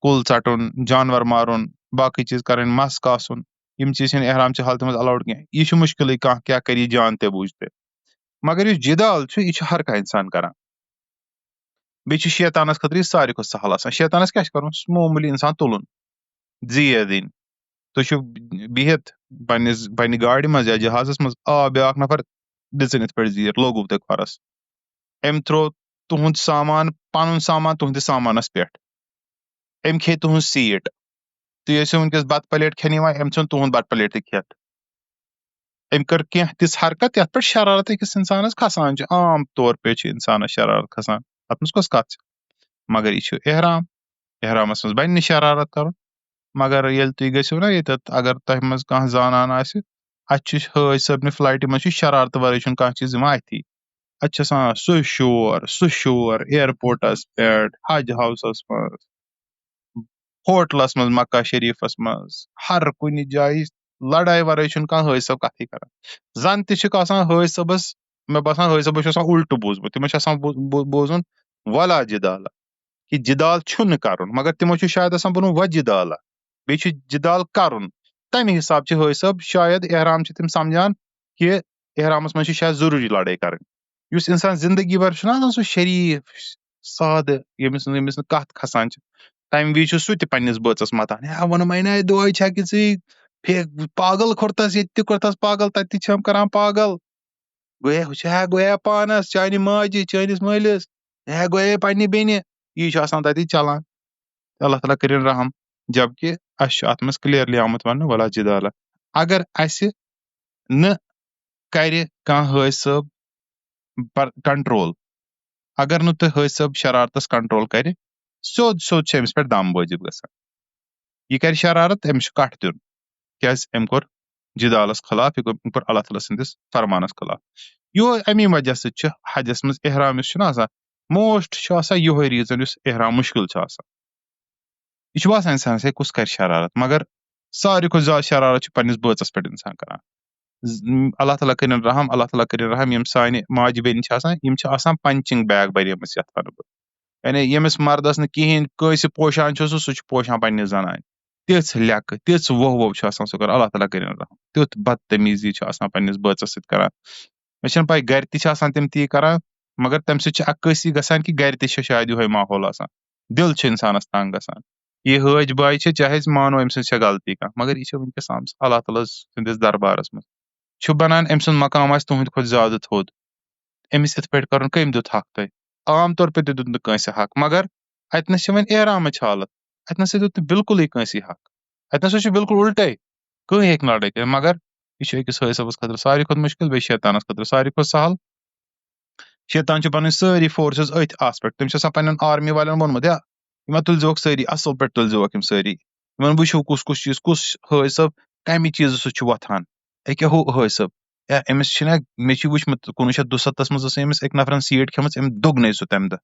कुल चटन जानवर मारुन बाकी चीज कर मस कासन यम चीज एहराम हालत मज अलाउड कह यह मुश्किल कह क्या कर जान ते बूझते मगर यह जिदाल यह हर कह इंसान करान बे शैतानस खतर सारी खुद सहल शैतानस क्या कर मामूली इंसान तुलन जीर दिन तुम बिहित पन्ने गाड़ी मज या जहाजस मज ब्याक नफर दिचन इत पे जीर लोगो तक फरस अम त्रो तुहद सामान पन सामान तुहदस सामानस पे अम खे तुहद सीट तुम वनकस बत प्लेट खेन अम ोन तुहद बत प्लेट खेत अम कर कह तिस हरकत ये पे शरारत अकिस इंसानस खसान आम तौर पे इंसानस शरारत खसान अत मज कस कत मगर यह एहराम एहरामस मज बन शरारत कर मगर ये तुम गो ना ये अगर तह मज कह जानान हज सबन फ्लाइट मज शरारत वर कह चीज अथी असान सह शोर एयरपोर्टस पे हज हाउसस मज होटलस मज मक्का शरीफस मज हर कुन जाय लड़ाई वर कह हज सब कथ कर जन तह हज सबस मे बसान हज सबस उल्ट बोजमुत तिमो बोजुन वला जिदाल कि जिदाल छुन करन मगर तिमो शायद बुन व जिदाल बे जिदाल करन तमे हिसाब हज सब शायद एहराम तिम समझान कि एहरामस मज शायद जरूरी लड़ाई कर इंसान जिंदगी भर सह शरीफ साद यमिस कथ खसान तम वि सह पन्निस बचस मतान वन मना दुआई कि पागल खोरतस ये कोरतस पागल तत करान पागल गोया गोया पानस चानि माजि चानिस मालिस गोया पन्नि बेनि यह तत चलान अल्लाह ताला कर रहम जबकि अत मज क्लियरली आमुत वन वला जिदाल अगर असे न करे कहां हाज साहब कंट्रोल, अगर नु तुह हाज साहब शरारतस कंट्रोल करे, सोद सोद छ अमिस पे दम वाजिब गसान। यह कर शरारत, अमिस कट दिन, क्या अम कोर जिदालस खिलाफ, यह कोर अल्लाह ताला सिंदिस फरमानस खिलाफ। यो अमी वजह सह हजस मज एहराम मोस्ट यो रीजन एहराम मुश्किल यह बसान इंसानस है कुस कर शरारत, मगर सारे खुद ज्यादा शरारत पन्निस बचस पे इंसान करान। अल्लाह ताला करिन रहम, अल्लाह ताला करिन रहम, यम साने माज बेन पंचिंग बैग भरमस यथ वन बह, यानी यमिस मर्दस न कहें कंस पोशान सह पोशान पन्नि जनान, तिथ लेक तिथ वह वह सह कर, अल्लाह ताला करिन रहम, तुथ बदतमीजी पन्निस बचस सत करान। मे पै गर तम ती करान, मगर तम सक्सी गसान कि गर शायद यो माहौल आसान, दिल इंसानस तंग गसान। यह हाज बाय चाहे मानो अम सज गलती कह, मगर यह वनकस आमस अल्लाह ताला सिंदिस दरबारस मज बनान अम सुंद मकाम तुहद खुद ज्यादा थोद, अमिस इत पे कर कम दुत हक तुह, आम तौर पे दुत कंस हक, मगर अतनस वन एहराम हालत, अतनस दुत बिल्कुल कंस हक, अतनस बिल्कुल उल्टे कह हे लड़ाई कर, मगर यह अकिस हाज सबस खतर सारी खुद मुश्किल, बे शैतानस खतर सारी खुद सहल। शैतान पन सारी फोर्सेस अथ आस पे, तम पन आर्मी वाले वोनमुत यम तुलजोक सारी असल पे तुलजोक यम सारी, यमन वो कुस कुस चीज कुस हाज सब कमि चीज सह वथान, अके हु हाज सब या अमिस मे वुचमुत 1977 मज अमिस एक नफरन सीट खेम, अम दोग सह तम दह,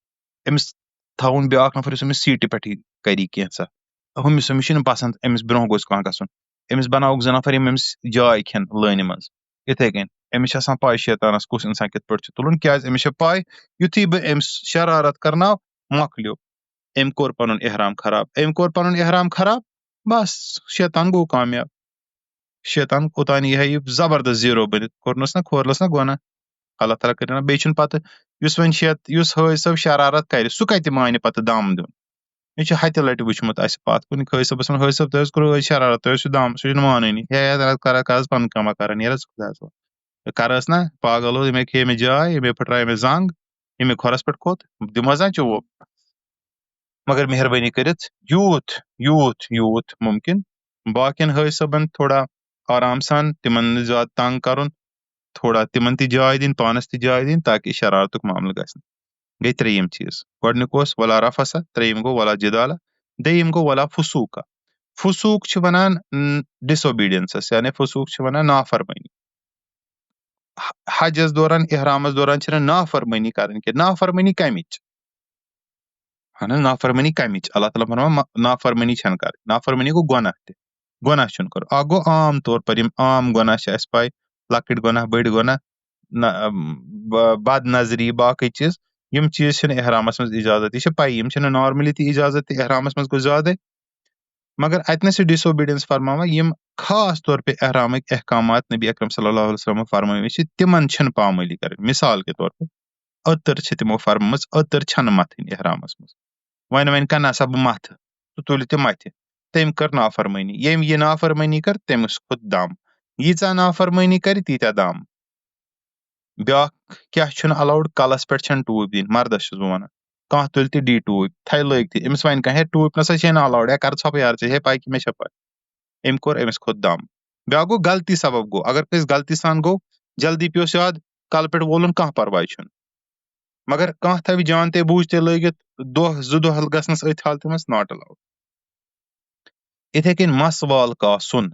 अमिस थवन ब्याक नफर अमिस सीट पे करी कैसा हमिस अमिस पसंद अमिस ब्रोह गोस कह गसन, अमिस बनावक जो नफर यम अमिस जाय खेन लाइन मज, इथे कन अमिस पाय शैतानस कुस इंसान कित पे तुलन, क्या अमिस पाय युथी बह अमिस शरारत करनाव मकल्यो, अम कोर पन एहराम खराब, अम कोर पन एहराम खराब, बस शैतान गो कामयाब। शैतान ओतान यह जबरदस्त जीरो बनित कोरनस ना खोरलस ना गुना, अल्लाह ताला कर बे पत वन हाज सब शरारत कर सह कत मान पत दम दिन, मे हत लट वुचमुत पत कुन हाज सबस हाज सब तुह कोर शरारत तुह दम सह मानी हे कर पन कमा कर नीर करस ना पागल हो, खे मे जाय ये फटराय मे जंग, ये खोरस पे खोत दिमजा चो, मगर मेहरबानी करित यूथ यूथ यूथ मुमकिन बाकिन हाज सबन थोड़ा आराम सान तिमन ज्यादा तंग कर, थोड़ा तिमन ती जाय दिन पानस ती जाय दिन, ताकि शरारतुक मामल गस गई त्रेयम चीज गोडनिक वला रफसा, त्रेयम गो वला जिदाला, दयम गो वला फसूका। फसूक वनान डिसोबीडियंस, यानी फसूक वनान नाफरमानी। हजस दौरान एहरामस दौरान नाफरमानी कर, नाफरमानी कमिच नाफरमानी कमिच, अल्लाह ताला फरमा नाफरमानी छन कर, नाफरमानी गो गुनाह छुन कर। आ गो आम तौर पर आम गुनाह पाई, लकट गुनाह बड़ गुनाह, बद नजरी बाकी चीज, यम चीज एहरामस मज इजाजत, यह पाई यम नॉर्मली ती इजाजत एहरामस मज गो ज्यादा, मगर अतनस डिसोबीडियंस फरमावा यम खास तौर पे एहराम अहकामात नबी अकरम सल्लल्लाहु अलैहि वसल्लम फरमावे तिमन छन पामाली कर। मिसाल के तौर पे अतर छ तिमो फरमस, अतर छन मथन एहरामस मज, वन कन सा बह मथ तो तुल ते मथ, तम कर नाफरमानी, यम यह नाफरमानी कर तमिस खुद दम, यीचा नाफरमानी कर तीता दम। ब्या क्या अलाउड कलस पे टूप दिन, मर्दस वन कह तुल डी टूप थे लग ती, अमिस वन कह टूप नसा अलाउड, या कर छप यार हे पाई कि मे पाई, अम कोर अमिस खुद दम। ब्या गो गलती सबब गो, अगर कस गलती सान गो, जल्दी पियोस याद कल पे वोलन कह परवाय छुन, मगर कह थव जानते बूझते लगित दोह जु दोह गसनस अथ हालत मज नॉट अलाउड। इथे कन मस वाल कासन,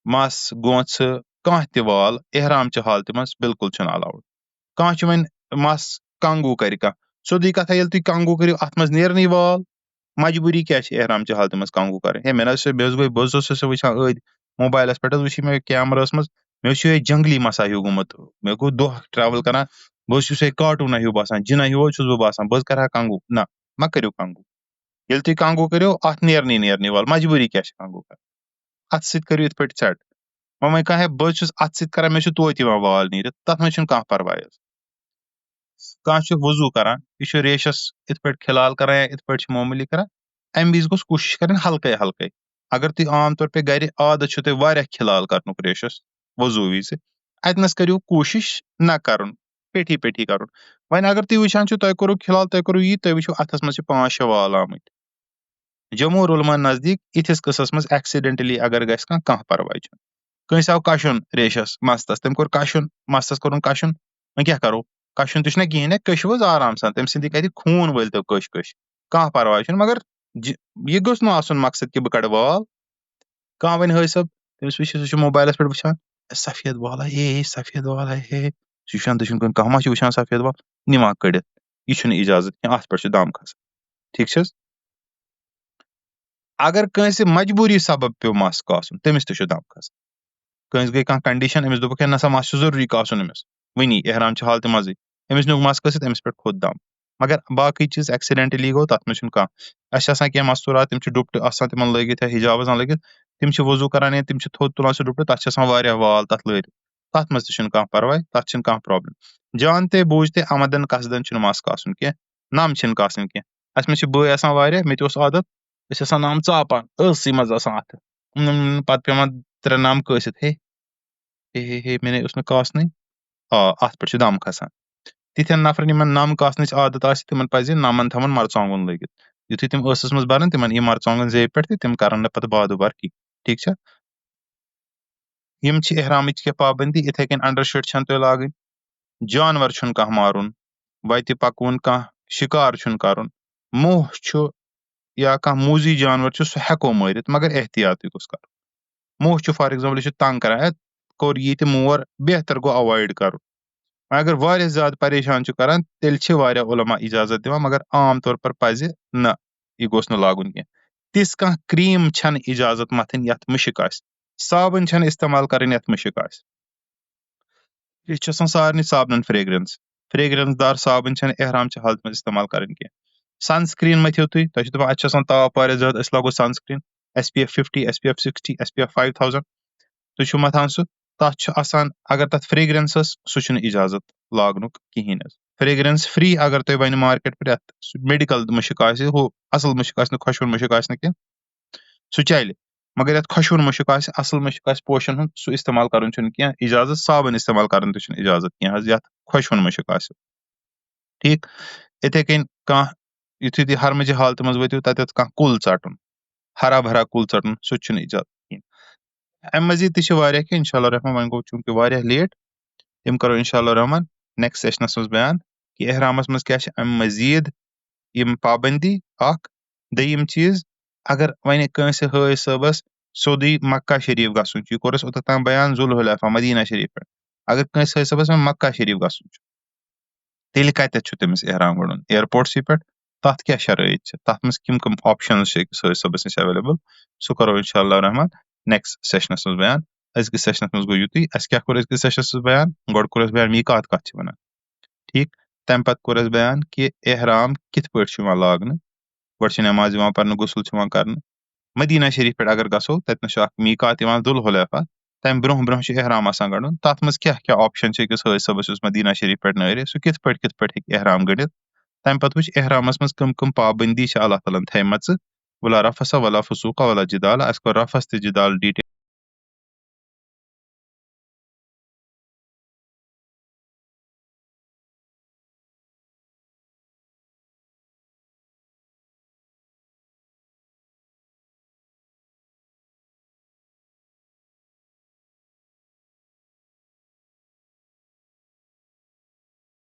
मस गोच कह त वाल एहराम च हालत मज बिल्कुल अलाउड। कह वन मस कंगू कर कह, सोदी कथा ये तुम कंगू करो अत मज नेरनी वाल, मजबूरी क्या एहराम च हालत मज कंगू कर, हे मे वुचान अद मोबाइलस पे वुच मे कैमरस मज, मे वो जंगली मसा हूँ गुमुत, मे गो दोह ट्रैवल करान, बह कार्टून हूँ बसान, जिना हूँ छुस बह बसान, बह कर कंगू, ना मा करो कंगू, ये तुम कंगू करो अत नेरनी वाल, मजबूरी क्या कंगू कर, अत सत करो इत पे सेट। वन कह बह अत सत कर मे तोत वाल नीर, तथ मज कह परवाय। कह वजू करान, यह रेशस इत पे खिलाल कर इत पे मामूली कर, अम वज गोस कोशिश कर हल्के हल्के, अगर तुम आम तौर पे गर आदत तुह खिलाल कर रेशस वजू विज, अतनस करो कोशिश न कर पेठी पेठी कर। वन अगर तुम वुचान तुह कोर खिलाल, तुह कोर यह तुह वो अथस मज 5-6 वाल आमत। जमूर उलमा नजदीक इथिस कसस मज एक्सीडेंटली अगर गस कह परवाय। Könse आव कशुन रेशस मस्तस तम कोर कशुन मस्तस कोरुन कशुन वह क्या करो कशुन तो कहें कशु आराम सान तम सिंद कत खून वलतो कश कश कह परवाह मगर यह गोस नु आसन मकसद कि बह कड़ वाल कह वन है सब तमिस वह मोबाइलस पे वुचान सफेद वाल हे सफेद वाल हे वुचान दुश्मन कह मा वुचान सफेद वाल निमा कड़ित यह इजाजत कह अत पे दम खसान ठीक अगर कंसे मजबूरी सबब पे मस कासन तमिस तो दम खसान कंस गई कह कंडीशन अमिस दोपक नसा मस जरूरी कासन अमिस वनी एहराम हालत मजे अमिस नुक मस कसित अमिस पे खोद दम मगर बाकी चीज एक्सीडेंटली गो तथ में कह कह मस्तूरात तम दुपट तिमन लगित या हिजाबस लगित तम वजू करान तम थोद तुलान सह दुपट तथ वाल तथ लर तथ मज कह परवाह तथ कह प्रॉब्लम जानते बूझते आमदन कसदन मस कासन कह नम कासन कह अस मे बय आसान मे तस आदत नम चापान मज अत पे पेवान 3 नम कसित हे मैंने उसने कासन अत पे दम खसान तिथन नफरन यमन नम कासन आदत तिमन पज नमन थवन मरचांगुन लगित युथि तम मज बरन तिमन यह मरचांगुन जेब पे तम करन पत बादुबार की ठीक यम एहराम कह पाबंदी इथे कन अंडरशर्ट छन तो लागन जानवर छुन कह मारुन वत पकवन कह शिकार छुन करन मोह या कह मूजी जानवर सह हेको मारित मगर एहतियात गोस कर मोह फॉर एग्जाम्पल तंग कर कोर ये मोर बेहतर गो अवॉइड कर अगर वारिया ज्यादा परेशान करान तेल उलमा इजाजत दिवान मगर आम तौर पर पज न यह गोस न लागुन कह तिस कह क्रीम छन इजाजत मथन यथ मुशिक आस साबुन छन इस्तेमाल करन यथ मुशिक आस यह सारे साबन फ्रेग्रेंस दार साबुन छन एहराम हालत में इस्तेमाल करन कह सनस्क्रीन मथो तुम दपान अच्छा ताप वारिया ज्यादा लागो सनस्क्रीन SPF 50 SPF 60 SPF 5000 तुम मथान सह तथ अगर तथ फ्रेग्रेंस सह इजाजत लागनुक कहें फ्रेग्रेंस फ्री अगर तुम वन मार्केट पे मेडिकल मुशिक हो असल मुशिक खुशवन मुशिक कह सह चल मगर ये खुशवन मुशिक असल मुशिक पोशन हूं सह इस्तेमाल कर इजाजत साबन इस्तेमाल कर इजाजत कह खुशवन मुशिक ठीक इथे कन कह युथि तुम हरमज हालत मज वो तथ कह कुल चटन हरा भरा कुल चटन सह इजाजत कहें अम मजीद कह इंशाल्लाह रहमान वन गो चूंकि वारिया लेट तम करो इंशाल्लाह रहमान नेक्स्ट सेशनस मज बयान कि एहरामस मज क्या अम मजीद यम पाबंदी दयिम चीज अगर वन कंस हाय सबस सोदी मक्का शरीफ गसन यह कोरस ओत ताम बयान जुलहुलैफा मदीना शरीफ पे अगर कंस हाय सबस मक्का शरीफ गसन तेल कत तमिस एहराम गड़न एयरपोर्ट पे तथ क्या शराइत तथ मज कम ऑप्शन हाय सबस नश अवेलेबल सह करो इंशाल्लाह रहमान नेक्स्ट सेशनस मज बयान अजकिस सेशनस मज गो युति अस क्या कोर अजकिस सेशनस मज बयान गोड कोर अस बयान मीकात कत वनान ठीक तम पत कोर अस बयान कि एहराम कित पट लागन गोड नमाज पढ़न गुसल कर मदीना शरीफ पे अगर गसो तत मीकात दुलहुलैफा तम ब्रोह ब्रोह एहराम आसान गड़न तथ मज क्या क्या ऑप्शन हाय सबस मदीना शरीफ पे नरित सह कित पट एहराम गड़ित तम पत वुच एहरामस मज कम पाबंदी अल्लाह ताला थैमच वला रफसा वला फसूका वला जिदाल अस कोर रफस ते जिदाल डिटेल